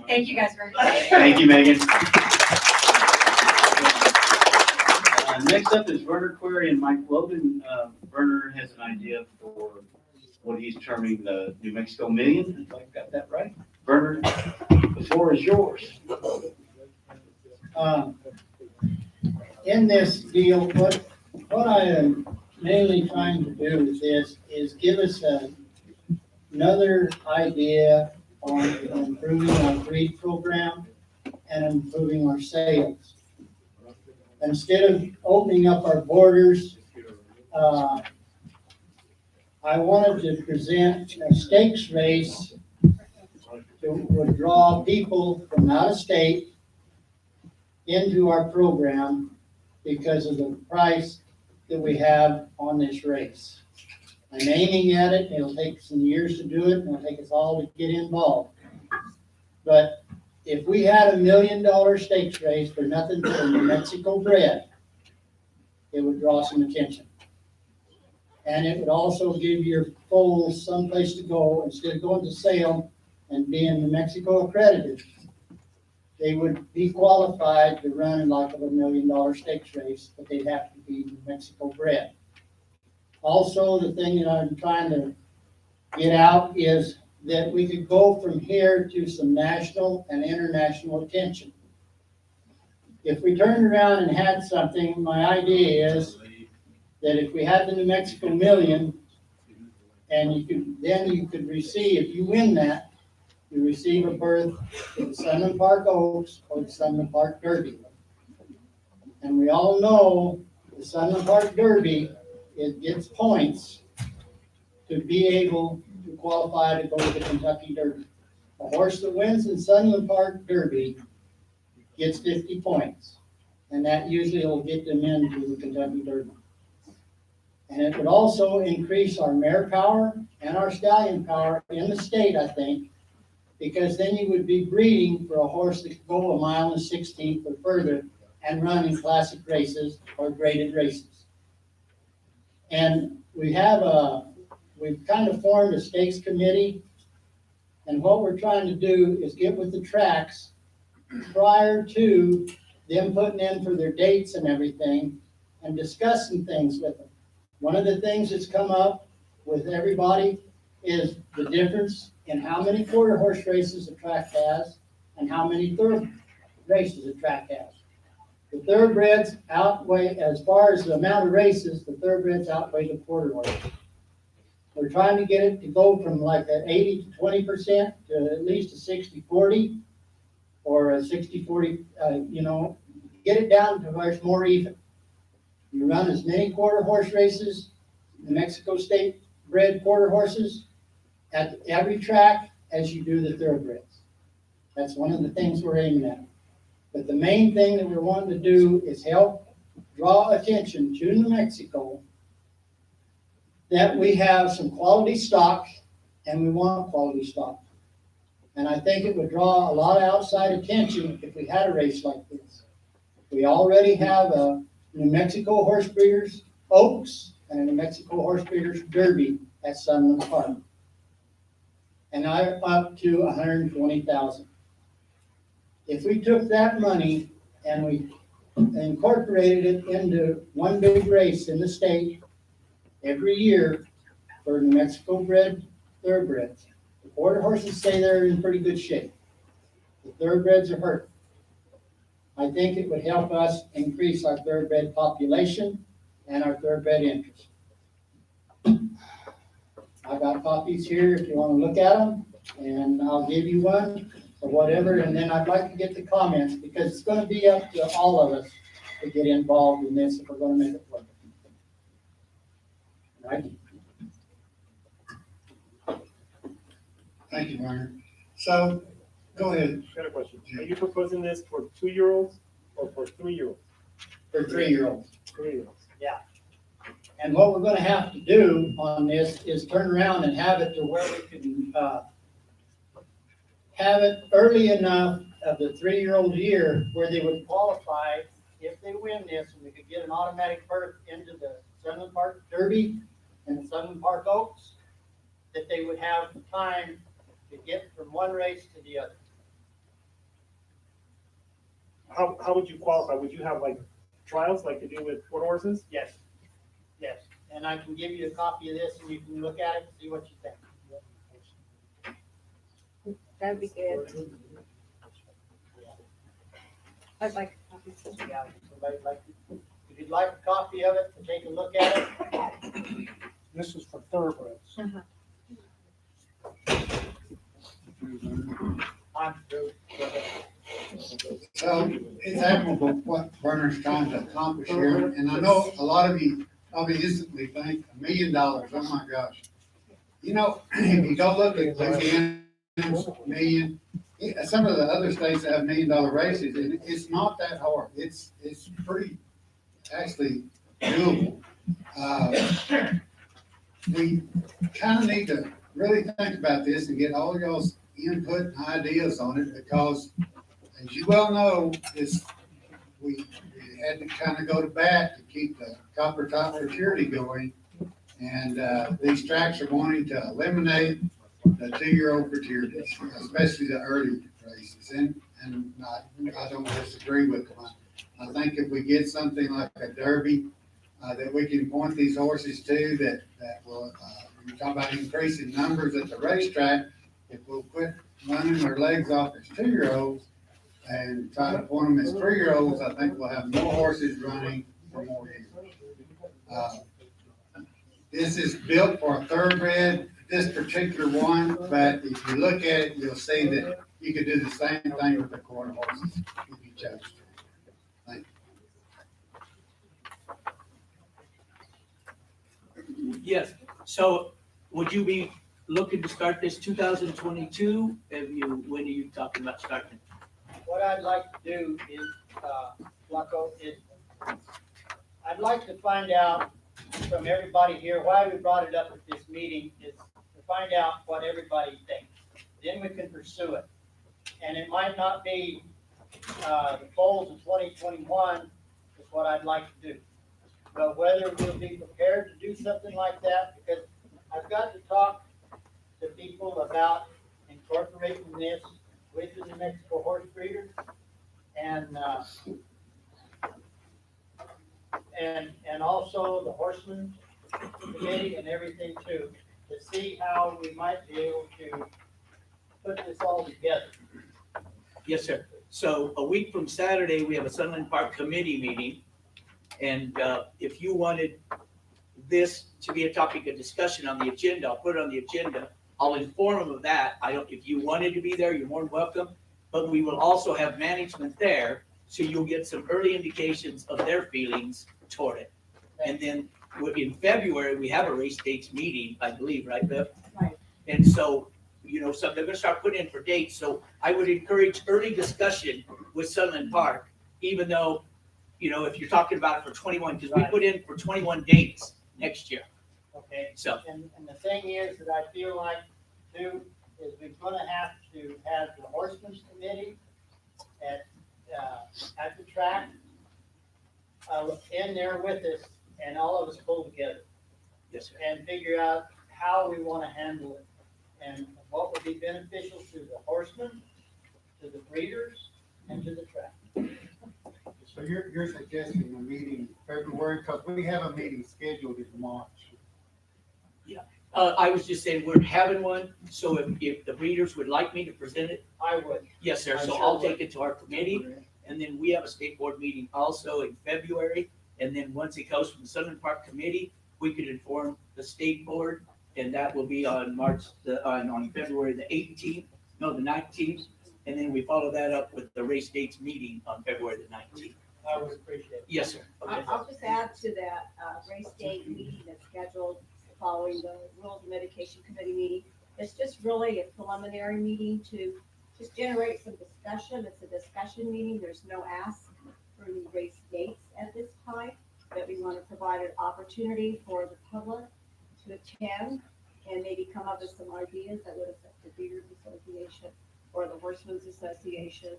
Thank you guys very much. Thank you, Megan. Next up is Werner Query and Mike Logan. Werner has an idea for what he's terming the New Mexico Million, if I've got that right. Werner, the floor is yours. In this deal, what I am mainly trying to do with this is give us another idea on improving our breed program and improving our sales. Instead of opening up our borders, I wanted to present a stakes race that would draw people from out of state into our program because of the price that we have on this race. I'm aiming at it. It'll take some years to do it, and it'll take us all to get involved. But if we had $1 million stakes race for nothing but New Mexico bred, it would draw some attention. And it would also give your foals someplace to go instead of going to Salem and being New Mexico accredited. They would be qualified to run like a $1 million stakes race, but they'd have to be New Mexico bred. Also, the thing that I'm trying to get out is that we could go from here to some national and international attention. If we turned around and had something, my idea is that if we had the New Mexico Million, and you could receive, if you win that, you receive a berth to the Sunland Park Oaks or the Sunland Park Derby. And we all know the Sunland Park Derby, it gets points to be able to qualify to go to the Kentucky Derby. A horse that wins in Sunland Park Derby gets 50 points, and that usually will get them into the Kentucky Derby. And it would also increase our mare power and our stallion power in the state, I think, because then you would be breeding for a horse that could go 1.16 miles or further and run in classic races or graded races. And we've kind of formed a stakes committee, and what we're trying to do is get with the tracks prior to them putting in for their dates and everything and discussing things with them. One of the things that's come up with everybody is the difference in how many quarter horse races a track has and how many third races a track has. The thoroughbreds outweigh, as far as the amount of races, the thoroughbreds outweigh the quarter horses. We're trying to get it to go from like an 80 to 20% to at least a 60-40 or a 60-40, get it down to where it's more even. You run as many quarter horse races, New Mexico State bred quarter horses, at every track as you do the thoroughbreds. That's one of the things we're aiming at. But the main thing that we're wanting to do is help draw attention to New Mexico that we have some quality stock, and we want quality stock. And I think it would draw a lot of outside attention if we had a race like this. We already have a New Mexico Horse Breeders Oaks and a New Mexico Horse Breeders Derby at Sunland Park. And I'm up to 120,000. If we took that money and we incorporated it into one big race in the state every year for New Mexico bred thoroughbreds, the quarter horses say they're in pretty good shape. The thoroughbreds are hurt. I think it would help us increase our thoroughbred population and our thoroughbred interest. I got copies here if you want to look at them, and I'll give you one or whatever, and then I'd like to get the comments because it's going to be up to all of us to get involved in this if we're going to make it work. Right? Thank you, Warner. So, go ahead. Got a question. Are you proposing this for 2-year-olds or for 3-year-olds? For 3-year-olds. 3-year-olds. And what we're gonna have to do on this is turn around and have it to where we can, have it early enough of the 3-year-old year where they would qualify if they win this, and we could get an automatic berth into the Sunland Park Derby and the Sunland Park Oaks, that they would have time to get from one race to the other. How would you qualify? Would you have like trials like you do with 4 horses? Yes, yes. And I can give you a copy of this and you can look at it and see what you think. That'd be good. I'd like a copy. Yeah, somebody like, if you'd like a copy of it, take a look at it. This is for thoroughbreds. I'm through. So it's admirable what Werner's trying to accomplish here, and I know a lot of you probably instantly think $1 million, oh my gosh. You know, if you go look at Louisiana's million, some of the other states that have $1 million races, and it's not that hard. It's pretty, actually doable. We kind of need to really think about this and get all y'all's input and ideas on it, because as you well know, we had to kind of go to bat to keep the copper top security going. And these tracks are wanting to eliminate the 2-year-old gratuities, especially the early races. And I don't disagree with them. I think if we get something like a derby that we can point these horses to, that will, you talk about increasing numbers at the racetrack, if we'll quit running their legs off as 2-year-olds and try to point them as 3-year-olds, I think we'll have more horses running for more years. This is built for a thoroughbred, this particular one, but if you look at it, you'll see that you could do the same thing with the quarter horses if you chose to. Thank you. Yes, so would you be looking to start this 2022? When are you talking about starting? What I'd like to do is, Flacco, is I'd like to find out from everybody here why we brought it up at this meeting, is to find out what everybody thinks. Then we can pursue it. And it might not be the goals of 2021 is what I'd like to do. But whether we'll be prepared to do something like that, because I've got to talk to people about incorporating this with the New Mexico horse breeders and also the horseman committee and everything too, to see how we might be able to put this all together. Yes, sir. So a week from Saturday, we have a Sunland Park committee meeting. And if you wanted this to be a topic of discussion on the agenda, I'll put it on the agenda. I'll inform them of that. If you wanted to be there, you're more than welcome. But we will also have management there, so you'll get some early indications of their feelings toward it. And then in February, we have a race dates meeting, I believe, right, Bev? Right. And so, so they're gonna start putting in for dates. So I would encourage early discussion with Sunland Park, even though, if you're talking about it for 21, because we put in for 21 dates next year. Okay. So. And the thing is that I feel like too, is we're gonna have to have the horsemen's committee at the track, in there with us, and all of us pull together. Yes, sir. And figure out how we wanna handle it, and what would be beneficial to the horsemen, to the breeders, and to the track. So you're suggesting a meeting in February, because we have a meeting scheduled in March. I was just saying, we're having one, so if the breeders would like me to present it. I would. Yes, sir, I so sure I'll would. take it to our committee, and then we have a state board meeting also in February. And then once it goes from the Southern Park Committee, we could inform the state board, and that will be on on February the 19th. And then we follow that up with the race dates meeting on February the 19th. I would appreciate it. Yes, sir. Okay. I'll just add to that, race date meeting that's scheduled following the Rules and Medication Committee meeting. It's just really a preliminary meeting to just generate some discussion. It's a discussion meeting. There's no ask for any raise dates at this time, but we want to provide an opportunity for the public to attend and maybe come up with some ideas that would affect the Breeders Association or the Horsemen's Association,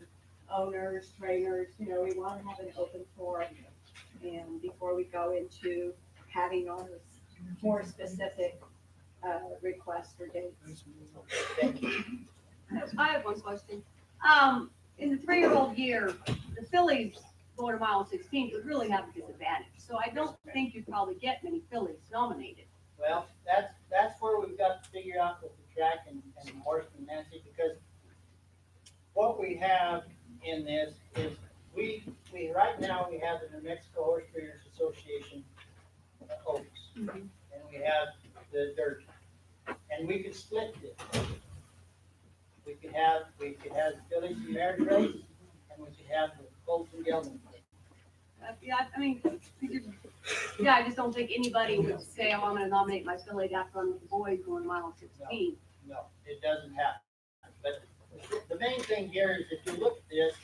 owners, trainers. You know, we want to have an open forum, and before we go into having all this more specific requests for dates. I have one question. In the 3-year-old year, the fillies going to mile 16 would really have a disadvantage. So I don't think you'd probably get many fillies nominated. Well, that's where we've got to figure out with the track and horseman, Nancy, because what we have in this is we right now we have the New Mexico Horse Breeders Association Oaks, and we have the dirt, and we could split this. We could have the fillies and mares race, and we could have the colts and geldings. Yeah, I mean, yeah, I just don't think anybody would say, oh, I'm going to nominate my filly to have fun with the boys going to mile 16. No, it doesn't happen. But the main thing here is if you look at this,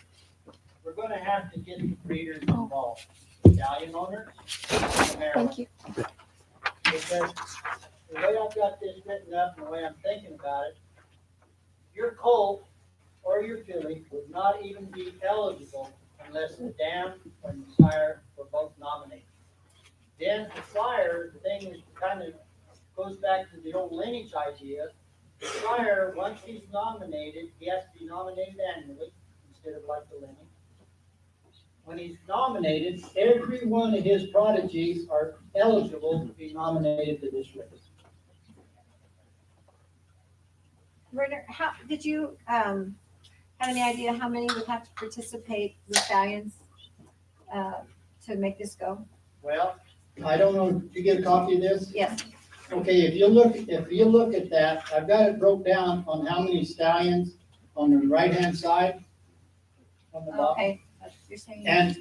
we're going to have to get the breeders involved, stallion owners, and mare owners. Because the way I've got this written up and the way I'm thinking about it, your colt or your filly would not even be eligible unless the dam or the sire were both nominated. Then the sire, the thing is kind of goes back to the old lineage idea. The sire, once he's nominated, he has to be nominated annually instead of like the lineage. When he's nominated, every one of his prodigies are eligible to be nominated to this race. Werner, how did you have any idea how many would have to participate with stallions to make this go? Well, I don't know. Did you get a copy of this? Yes. Okay, if you look at that, I've got it broke down on how many stallions on the right-hand side. On the bottom. Okay. You're saying And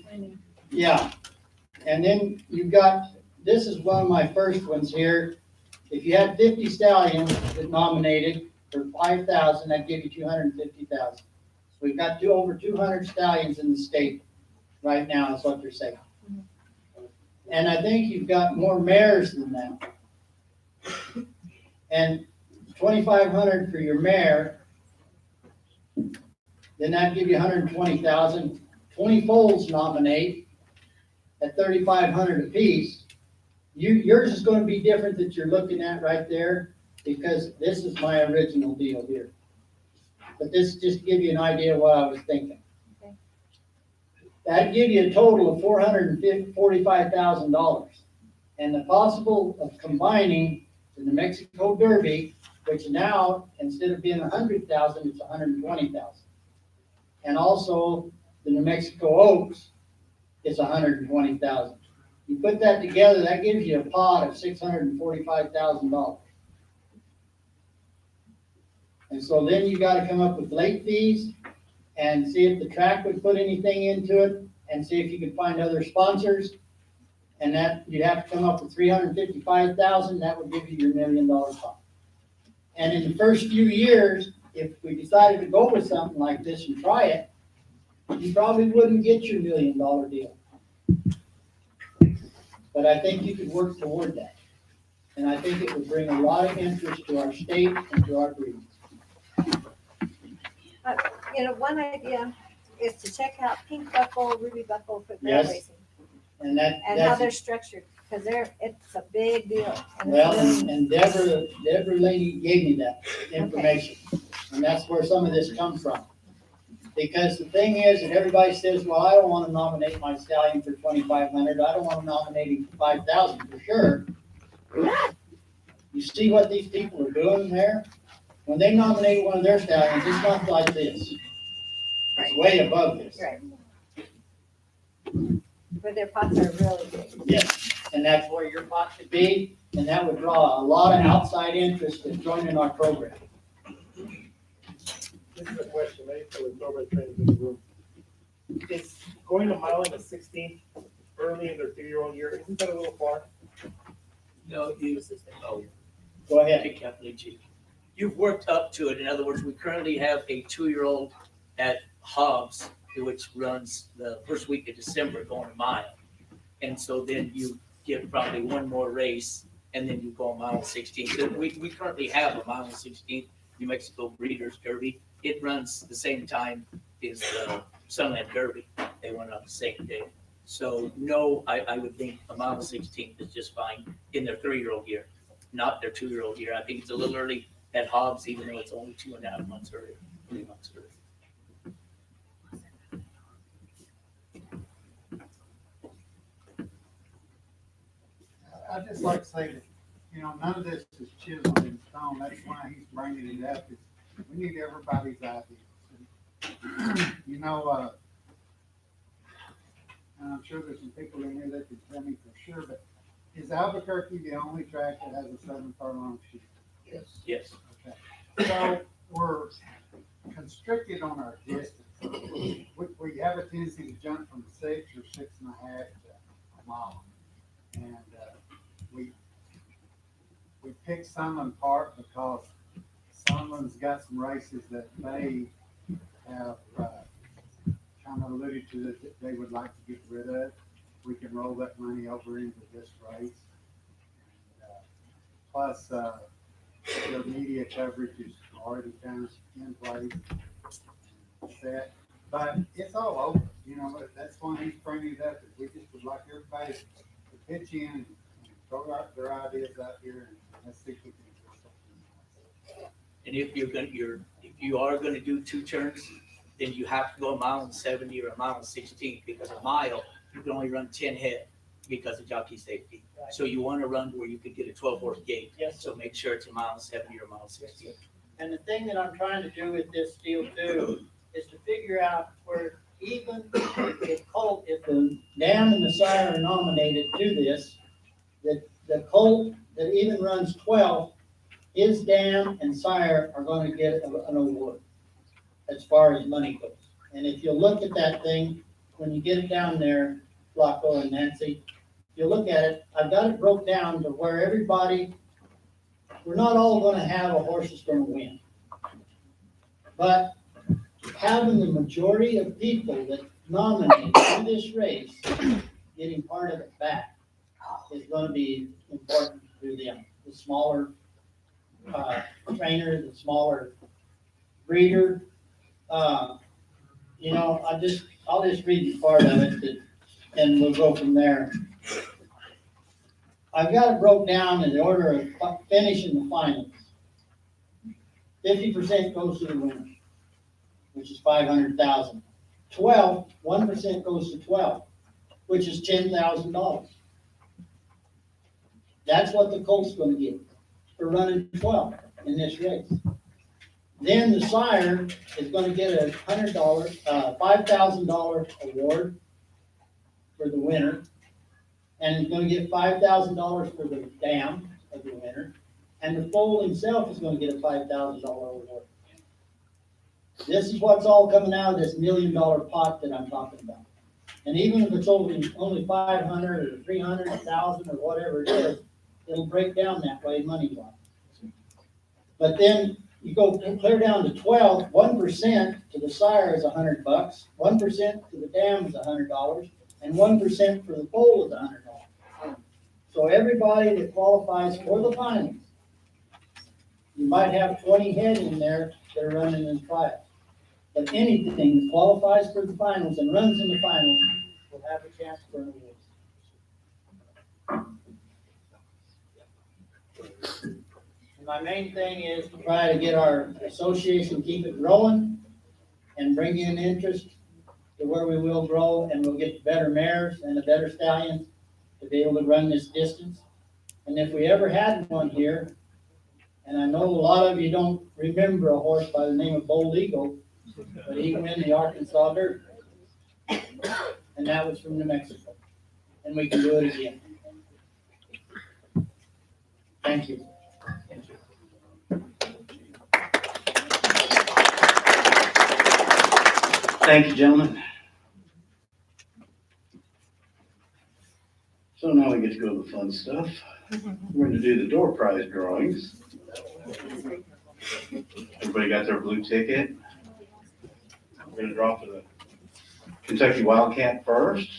yeah, and then you've got, this is one of my first ones here. If you had 50 stallions that nominated for 5,000, that'd give you 250,000. So we've got over 200 stallions in the state right now, is what they're saying. And I think you've got more mares than that. And 2,500 for your mare, then that'd give you 120,000. 20 foals nominate at 3,500 apiece. Yours is going to be different that you're looking at right there because this is my original deal here. But this just to give you an idea of what I was thinking. Okay. That'd give you a total of $445,000. And the possible of combining the New Mexico Derby, which now instead of being 100,000, it's 120,000. And also the New Mexico Oaks is 120,000. You put that together, that gives you a pot of $645,000. And so then you got to come up with late fees and see if the track would put anything into it, and see if you could find other sponsors. And that you'd have to come up with $355,000. That would give you your $1 million pot. And in the first few years, if we decided to go with something like this and try it, you probably wouldn't get your $1 million deal. But I think you could work toward that. And I think it would bring a lot of interest to our state and to our breeders. One idea is to check out Pink Buckle, Ruby Buckle for their Yes. racing And and how they're structured, because it's a big deal. And well, it's and Deborah lady gave me that information. And that's where some of this comes from. Because the thing is, that everybody says, well, I don't want to nominate my stallion for 2,500. I don't want to nominate him for 5,000 for sure. You see what these people are doing there? When they nominate one of their stallions, it's not like this. It's way above this. right. But their pots are really big. Yes, and that's where your pot should be, and that would draw a lot of outside interest in joining our program. This is a question, maybe for the thoroughbred trainers in the room. Is going to miling at 16 early in their 3-year-old year, isn't that a little far? No, oh, Go ahead. okay, Kathleen G. You've worked up to it. In other words, we currently have a 2-year-old at Hobbs, which runs the first week of December going a mile. And so then you get probably one more race and then you go a mile 16. So we currently have a mile 16 New Mexico Breeders' Derby. It runs the same time as the Sunland Derby. They run on the same day. So no, I would think a mile 16 is just fine in their 3-year-old year, not their 2-year-old year. I think it's a little early at Hobbs, even though it's only 2.5 months early, 3 months early. I'd just like to say that, none of this is chiseled in stone. That's why he's bringing it up. We need everybody's ideas. And I'm sure there's some people in here that can tell me for sure, but is Albuquerque the only track that has a 7 furlong chute? Yes. Yes. Okay. So we're constricted on our distance. We have a tendency to jump from 6 or 6.5 to a mile. And we picked Sunland Park because Sunland's got some races that they have kind of alluded to that they would like to get rid of. We can roll that money over into this race. And, plus, the media coverage is already kind of in place. Set. But it's all over, that's why he's bringing it up. We just would like everybody to pitch in and throw out their ideas out here and let's see if we can do something. And if you are gonna do 2 turns, then you have to go a mile 70 or a mile 16, because a mile, you can only run 10 head because of jockey safety. So you wanna run where you could get a 12-horse gate. Yes. So make sure it's a mile 70 or a mile 16. And the thing that I'm trying to do with this deal too, is to figure out where even if the dam and the sire are nominated to this, that the colt that even runs 12, his dam and sire are going to get an award as far as money goes. And if you look at that thing, when you get it down there, Flacco and Nancy, if you look at it, I've got it broke down to where everybody, we're not all going to have a horse that's going to win. But having the majority of people that nominate for this race getting part of it back is going to be important to them. The smaller trainer, the smaller breeder. I'll just read you part of it and we'll go from there. I've got it broke down in the order of finishing the finals. 50% goes to the winner, which is 500,000. 1% goes to 12, which is $10,000. That's what the colt's going to get for running 12 in this race. Then the sire is going to get a $5,000 award for the winner, and is going to get $5,000 for the dam of the winner, and the foal himself is going to get a $5,000 award. This is what's all coming out of this $1 million pot that I'm talking about. And even if it's only 500 or 300, 1,000 or whatever it is, it'll break down that way money-wise. But then you go clear down to 12, 1% to the sire is $100, 1% to the dam is $100, and 1% for the foal is $100. So everybody that qualifies for the finals, you might have 20 head in there that are running in trials. But anything that qualifies for the finals and runs in the finals will have a chance for an award. And my main thing is to try to get our association, keep it growing and bring in interest to where we will grow, and we'll get better mares and a better stallions to be able to run this distance. And if we ever had one here, and I know a lot of you don't remember a horse by the name of Bold Eagle, but he won the Arkansas Derby. And that was from New Mexico. And we can do it again. Thank you. Thank you, gentlemen. So now we get to go to the fun stuff. We're going to do the door prize drawings. Everybody got their blue ticket? We're going to draw for the Kentucky Wildcat first.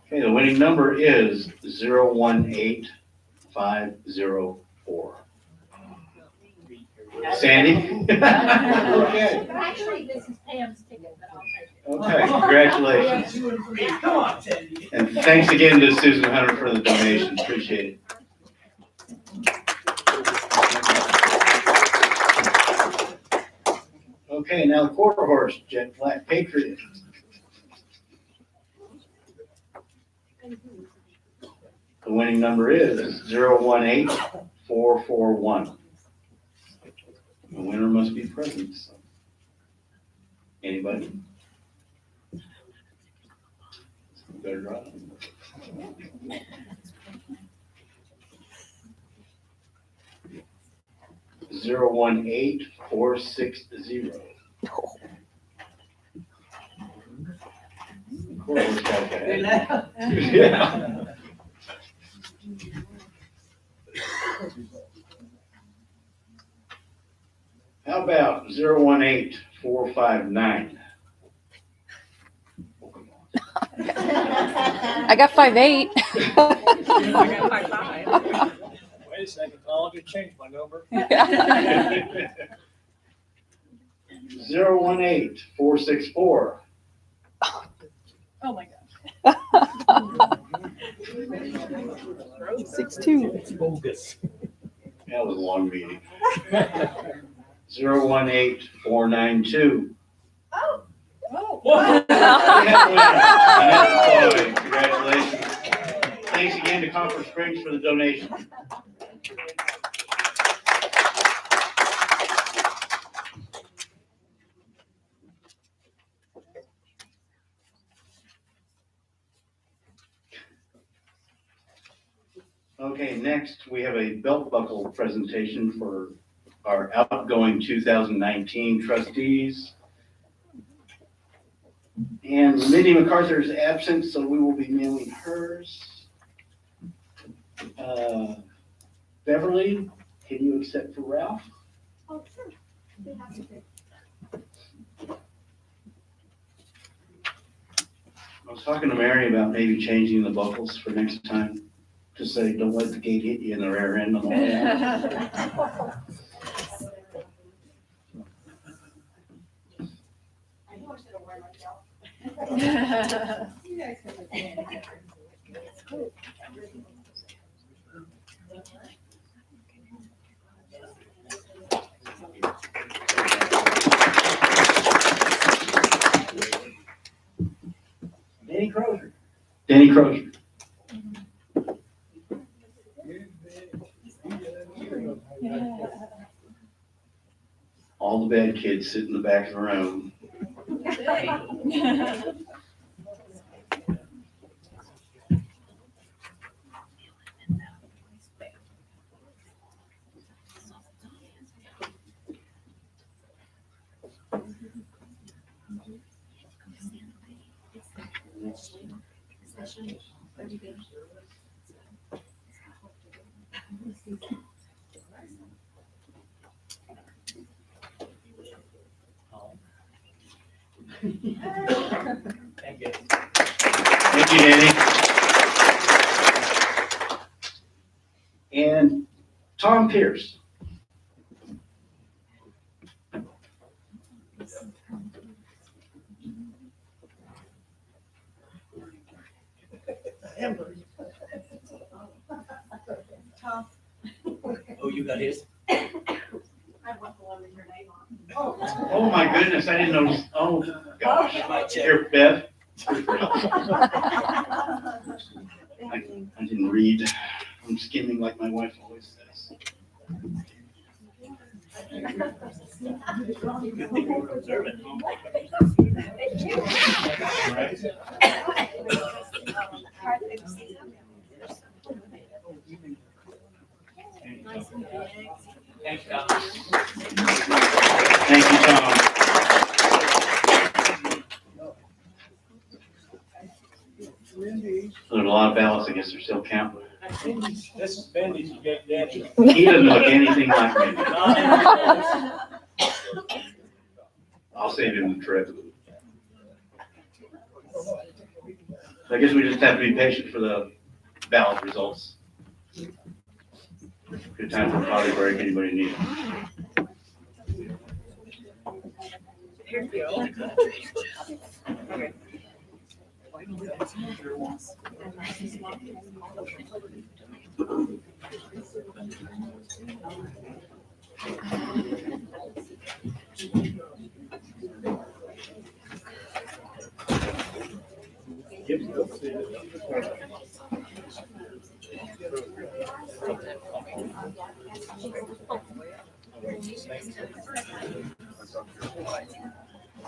Okay, the winning number is 018504. Sandy? Okay. Actually, this is Pam's ticket, but I'll take it. Okay, congratulations. Come on, Sandy. And thanks again to Susan Hunter for the donation. Appreciate it. Okay, now the quarter horse, Jet Black Patriot. The winning number is 018441. The winner must be present. So. Anybody? Better draw. 018460. Of course, it's got that. Yeah. How about 018459? I got 5'8". I got 5'5". Wait a second, I'll get changed my number. 018464. Oh my God. 6'2". It's bogus. That was a long meeting. 018492. Oh. What? Congratulations. Thanks again to Copper Springs for the donation. Okay, next we have a belt buckle presentation for our outgoing 2019 trustees. And Mindy MacArthur is absent, so we will be mailing hers. Beverly, can you accept for Ralph? Oh, sure. Be happy to. I was talking to Mary about maybe changing the buckles for next time to say, don't let the gate hit you in the rear end on the way out. I know I should have worn myself. Danny Crozier. Danny Crozier. All the bad kids sit in the back of the room. Thank you. Thank you, Danny. And Tom Pierce. Tom. Oh, you got his? I want the one with your name on. Oh my goodness, I didn't notice. Oh gosh. My check. Here, Bev. I didn't read. I'm skimming like my wife always says. Good thing you were observant. Nice and big. Thanks, Tom. Thank you, Tom. There's a lot of ballots, I guess they're still counting. This is Bendy's, you get Danny. He doesn't look anything like me. I'll save him the trip. I guess we just have to be patient for the ballot results. Good time for a potty break, anybody need it?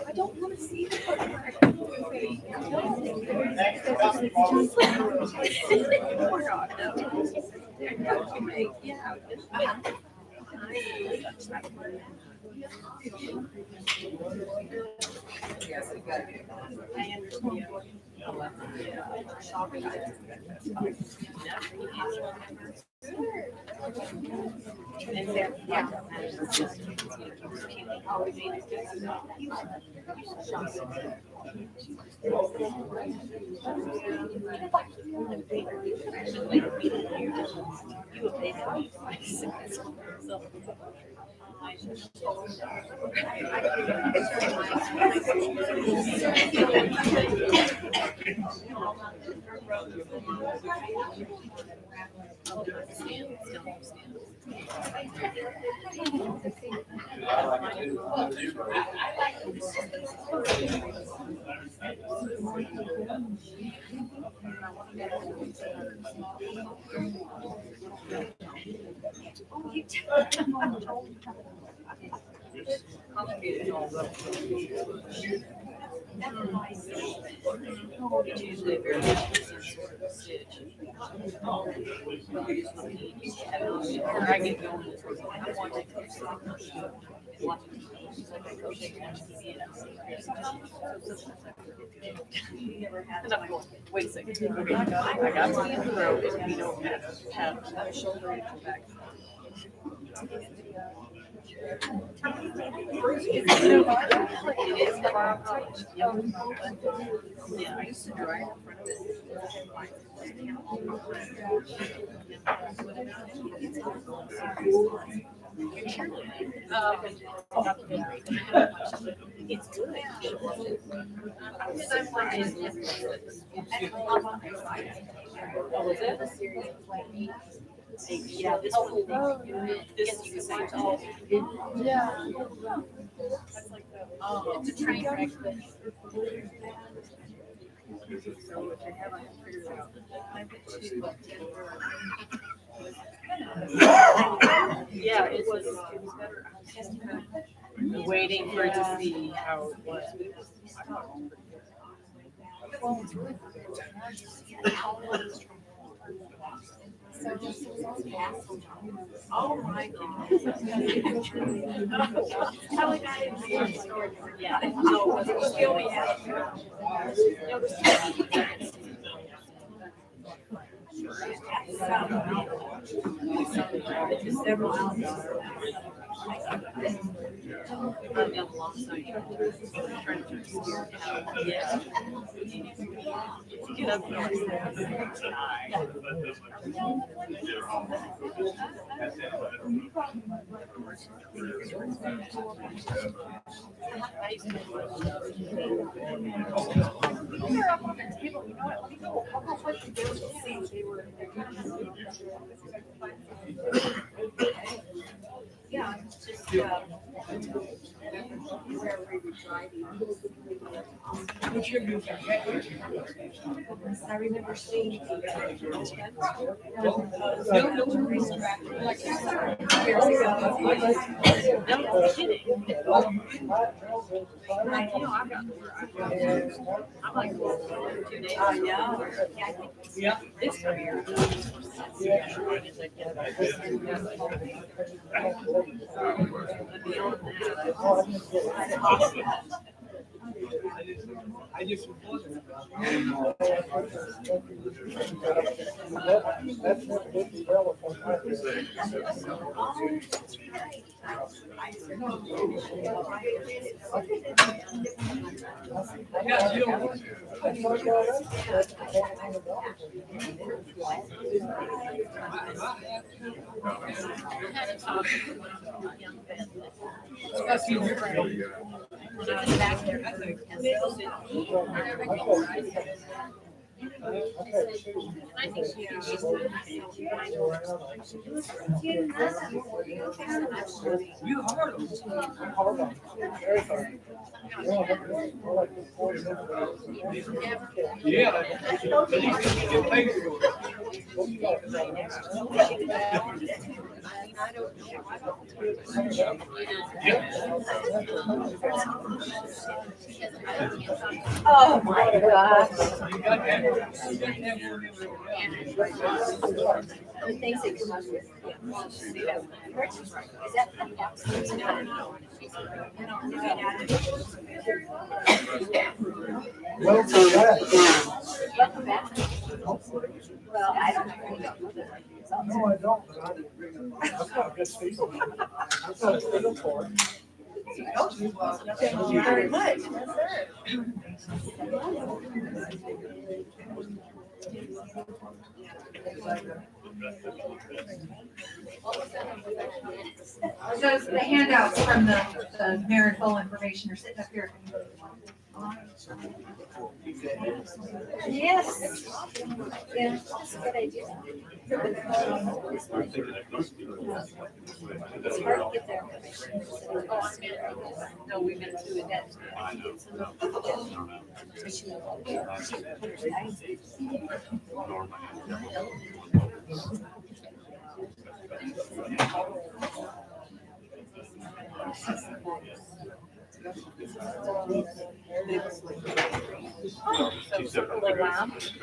I don't want to see the Wait a second. Okay. I got to the road and we don't have a shoulder back. Yeah, I used to drive in front of it. It's good. Yeah, this one, this is the same time. Yeah. It's a train wreck. Yeah, it was better. Waiting for it to see how it was. Oh my goodness. Yeah. No, it was still we had. Several hours. Yeah. Get up Yeah, it's just, where we were driving. I remember seeing. I know. Yeah, it's career. I just. When I was back there, I think. I think she's. You hard. Very hard. Yeah. But he's gonna get paid for Oh my gosh. The things that come up with. Is that? Welcome back. Welcome back. Well, I don't know. No, I don't, but that's not good speaking. That's not speaking for it. Thank you very much. Those, the handouts from the merit poll information are sitting up here. Yes. Yeah, that's a good idea. It's hard to get there. No, we've been through that.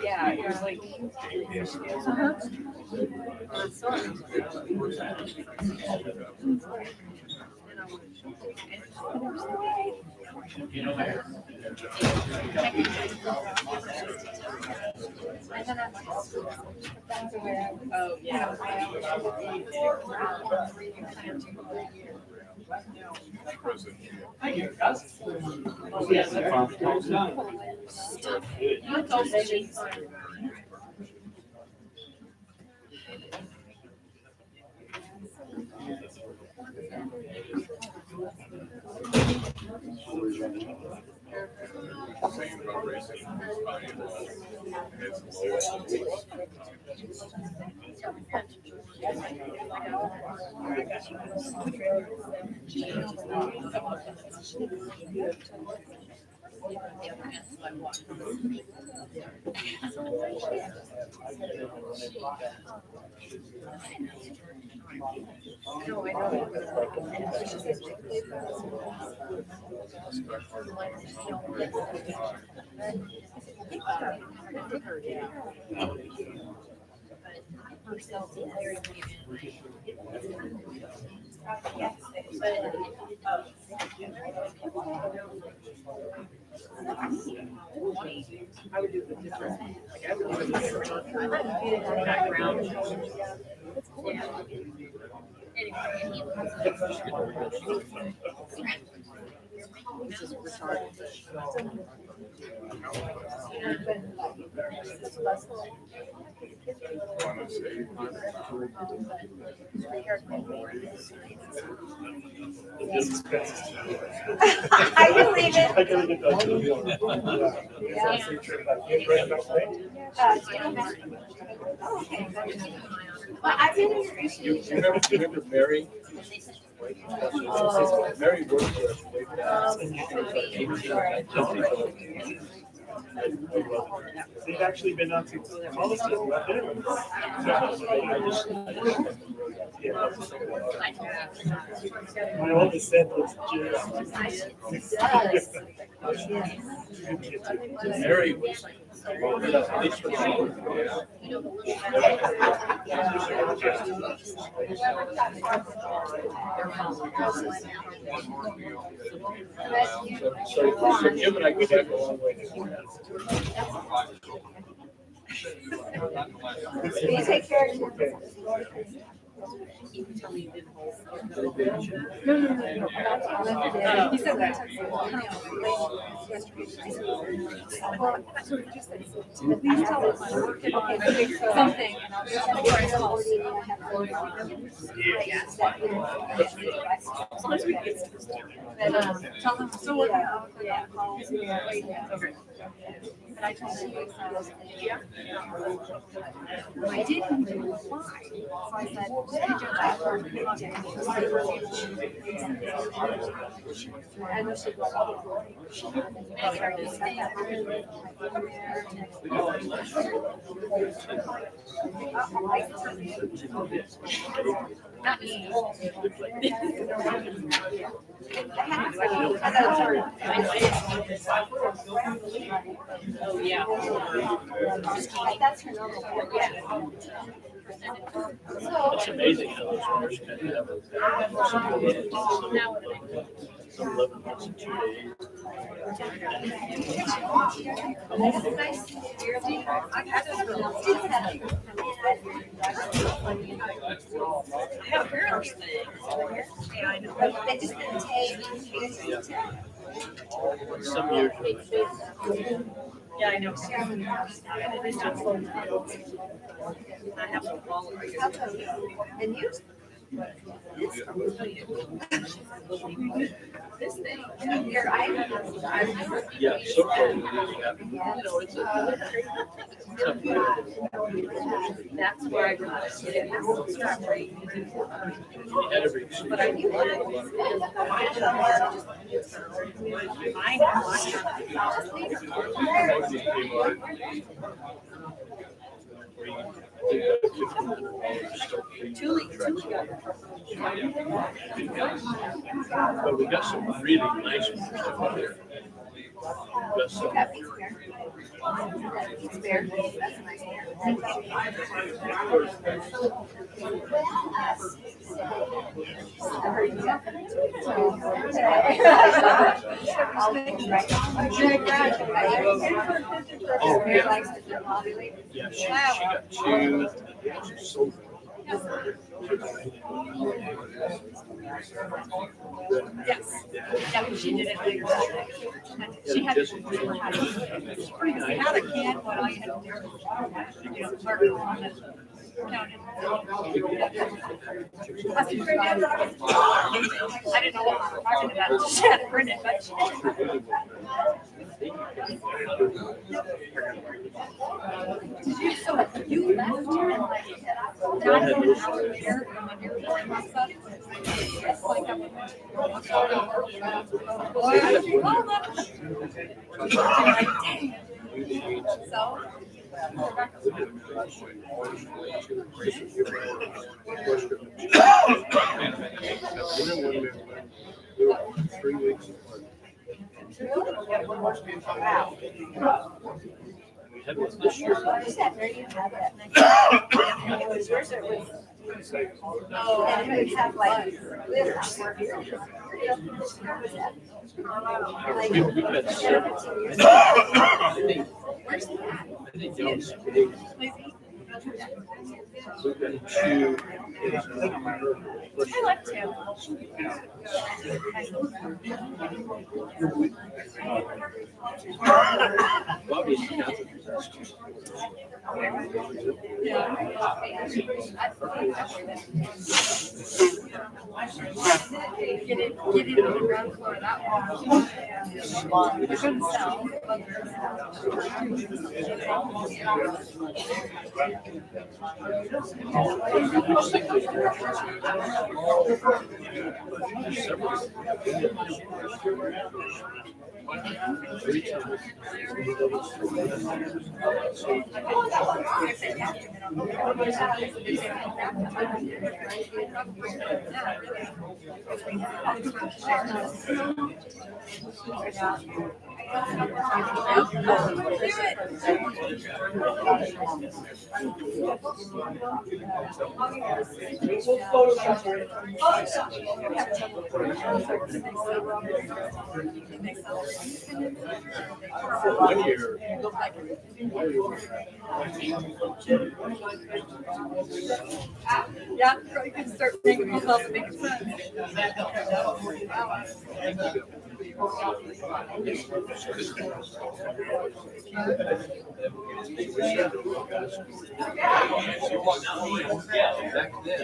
Yeah, it was like. Oh, yeah. Thank you, guys. Yes, sir. You told me. I would do it different. Like, I would do it different. Background. Yeah. This is retarded. I believe it. I gotta get that to the building. Well, I've been in your issue. You remember Mary? Mary worked with. They've actually been out to most of them. My oldest son was just. Mary was. So Jim and I go back a long way. You take care of your. No. He said that. Please tell us I'm working on something. Tell them I'm still working on calls. But I told him, yeah. I didn't reply. So I said, I know she was not me. Oh, yeah. That's her normal. It's amazing how those owners can have some 11 months and 2 days. They just didn't take. Some years. Yeah, I know. I have a ball. And you? This thing. Your eye. Yeah, so far we really haven't. You know, it's a tough year. That's where I realized it has start rate. You had every excuse. But I knew But we got some really nice ones out there. We got some. Oh, yeah. Yeah, she got two. She's so Yes. Yeah, she did it later. She had to pretty much had a can, but all you had to do was mark it on it. Count it. I didn't know what we were talking about. She had to print it, but she did. So you left here and like, I don't know here, I'm here for my stuff. It's like I'm. So. Three weeks apart. We had one this year. Oh, and it would have like litters. We've had several. I think they was big. We've got two. I like to. Bobby's got the Get it on the ground floor that one. They're going to sell, but Every time. One year. Yeah, you can start making phone calls and making friends. Back then,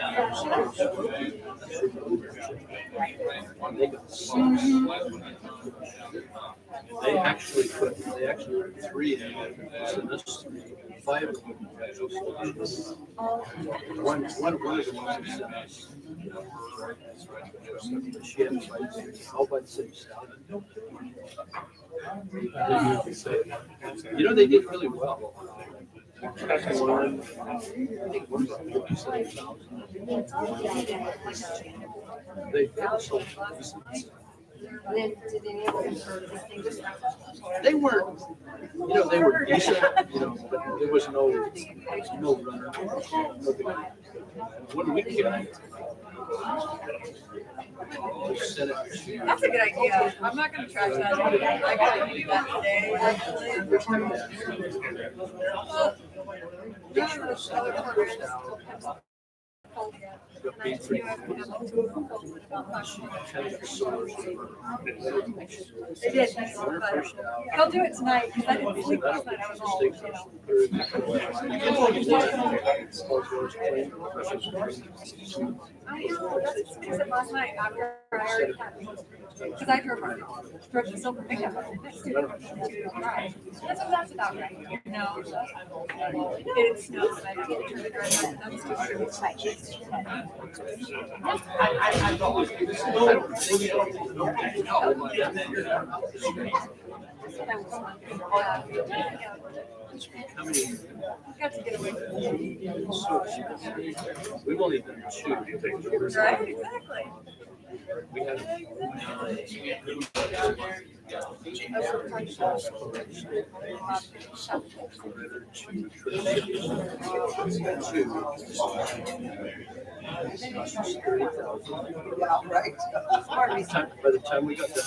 they actually put three in there, so this 5 of them. One of the ones that sent us. She had all by the same style. You know, they did really well. They sold. They weren't, they were decent, but there was no runner. What do we get? That's a good idea. I'm not gonna trash that. I gotta do that today, actually. They did, but he'll do it tonight, because I didn't sleep last night, I was all, I know, that's because last night after I already had, because I drove the silver pickup next to it. That's what that's about, right? No. It snows, and I didn't turn it around. That's just really tight. Got to get away from it. We've only done 2. Right, exactly. We had Right. by the time we got done.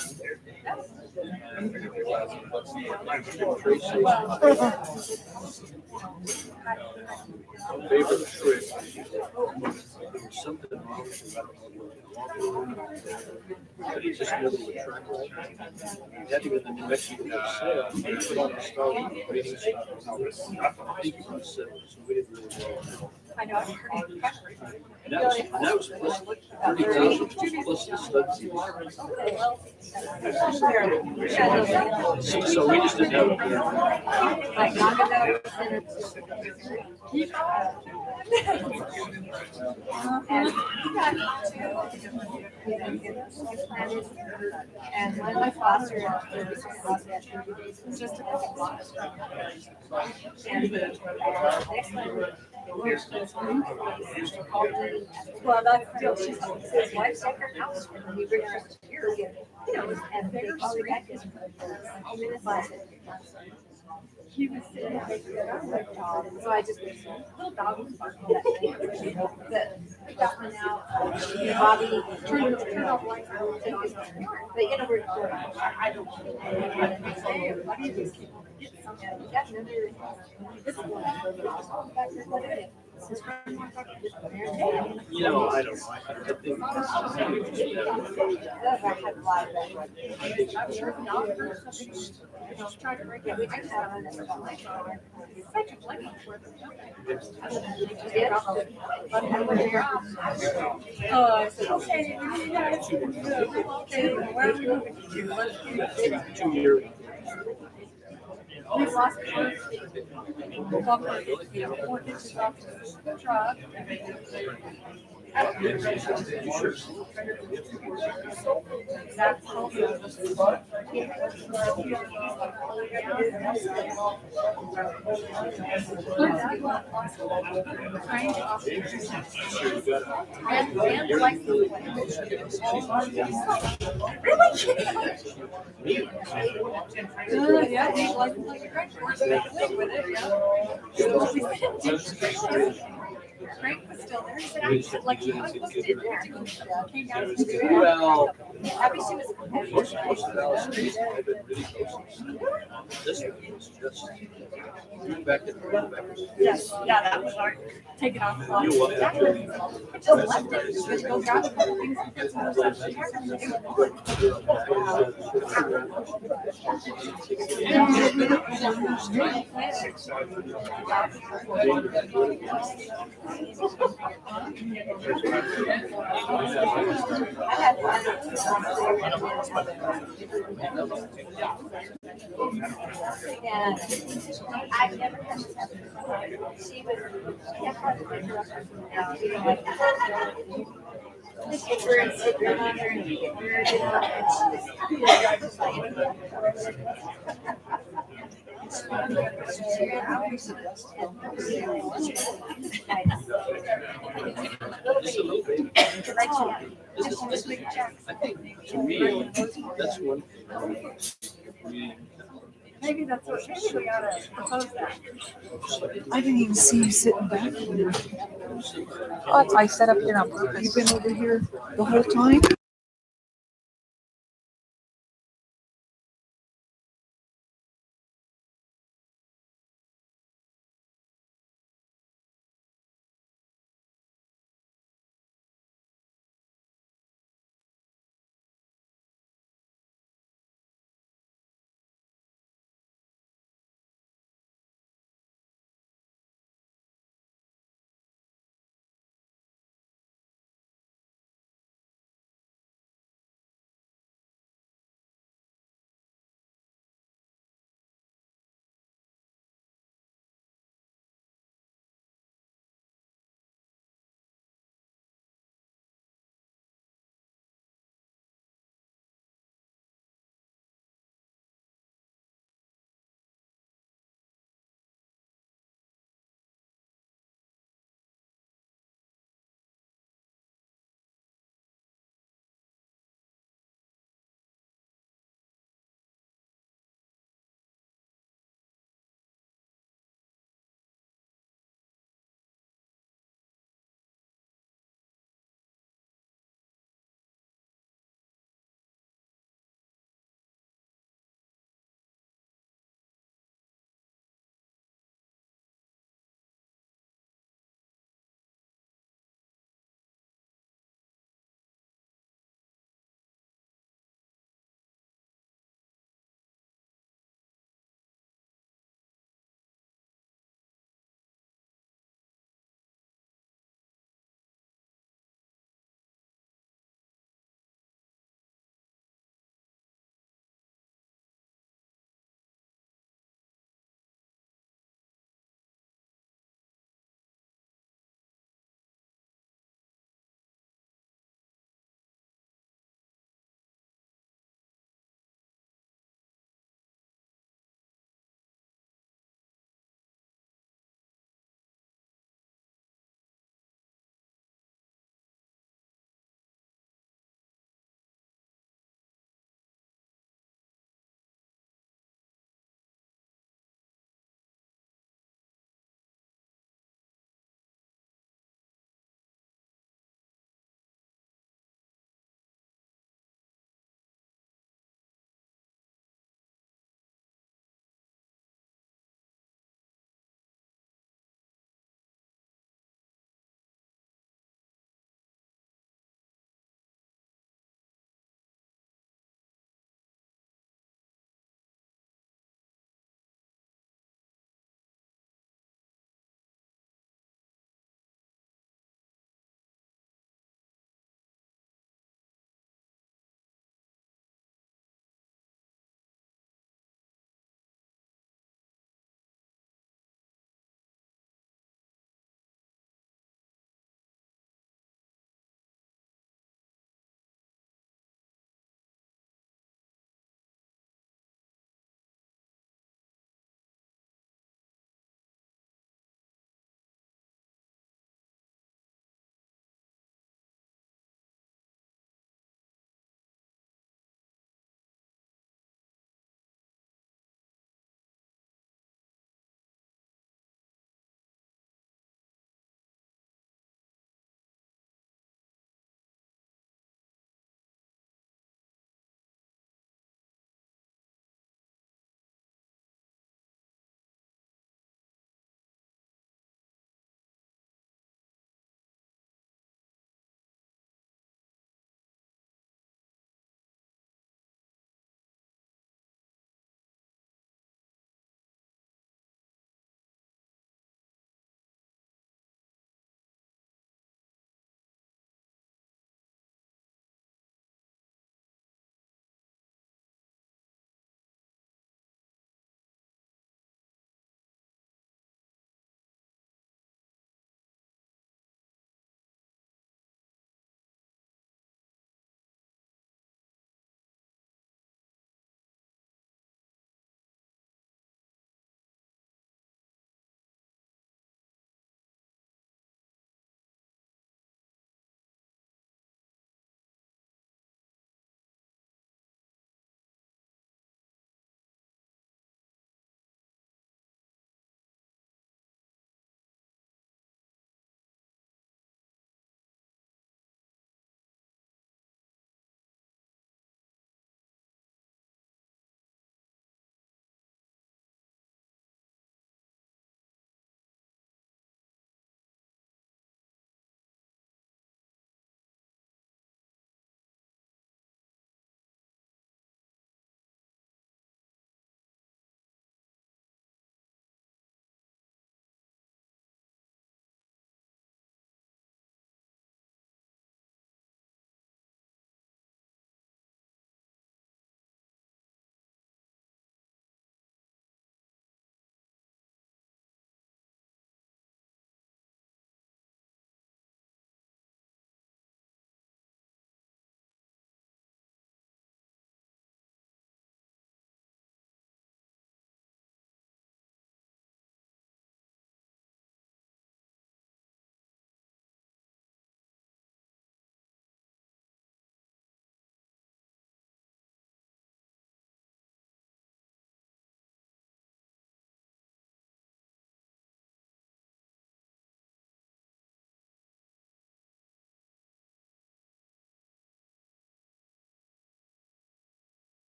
Favorite trip. There was something wrong with it. But he just never would track it. He had to go to the New Mexico sale. He put on the star rating. I think it was 7, so we didn't really know. I know, I've heard it. And that was plus 30,000 plus the studs. So we just didn't have And one of my foster was just a couple blocks from and the next one. Well, that's the deal. She's his wife's like her house. And we bring her here. And they probably got his he was sitting there, so I just little dog was barking that thing. That one out. Bobby turned off the lights and take his but I don't say Bobby just get something. Got another this one. I don't know. I think Oh, I said, okay, where are we moving to? Let's do 2 years. we lost the first bumper, 4 inches off the truck. Yeah, he's like with it, yeah. Frank was still there. He said, I said, like, he was in there. Came down to the Well, obviously was most of Dallas streets have been really close. This one was just, back in the Yes, yeah, that was hard. Take it off. You walk out there. Just left it. Just go grab a couple things and put some of the And I've never had this happen. She was, she had to break her up. Like, just get her and sit down on her and get her, and she just Just a little bit. I think to me, that's one. Maybe that's what, maybe we ought to propose that. I didn't even see you sitting back here. Oh, I sat up here on purpose. You've been over here the whole time?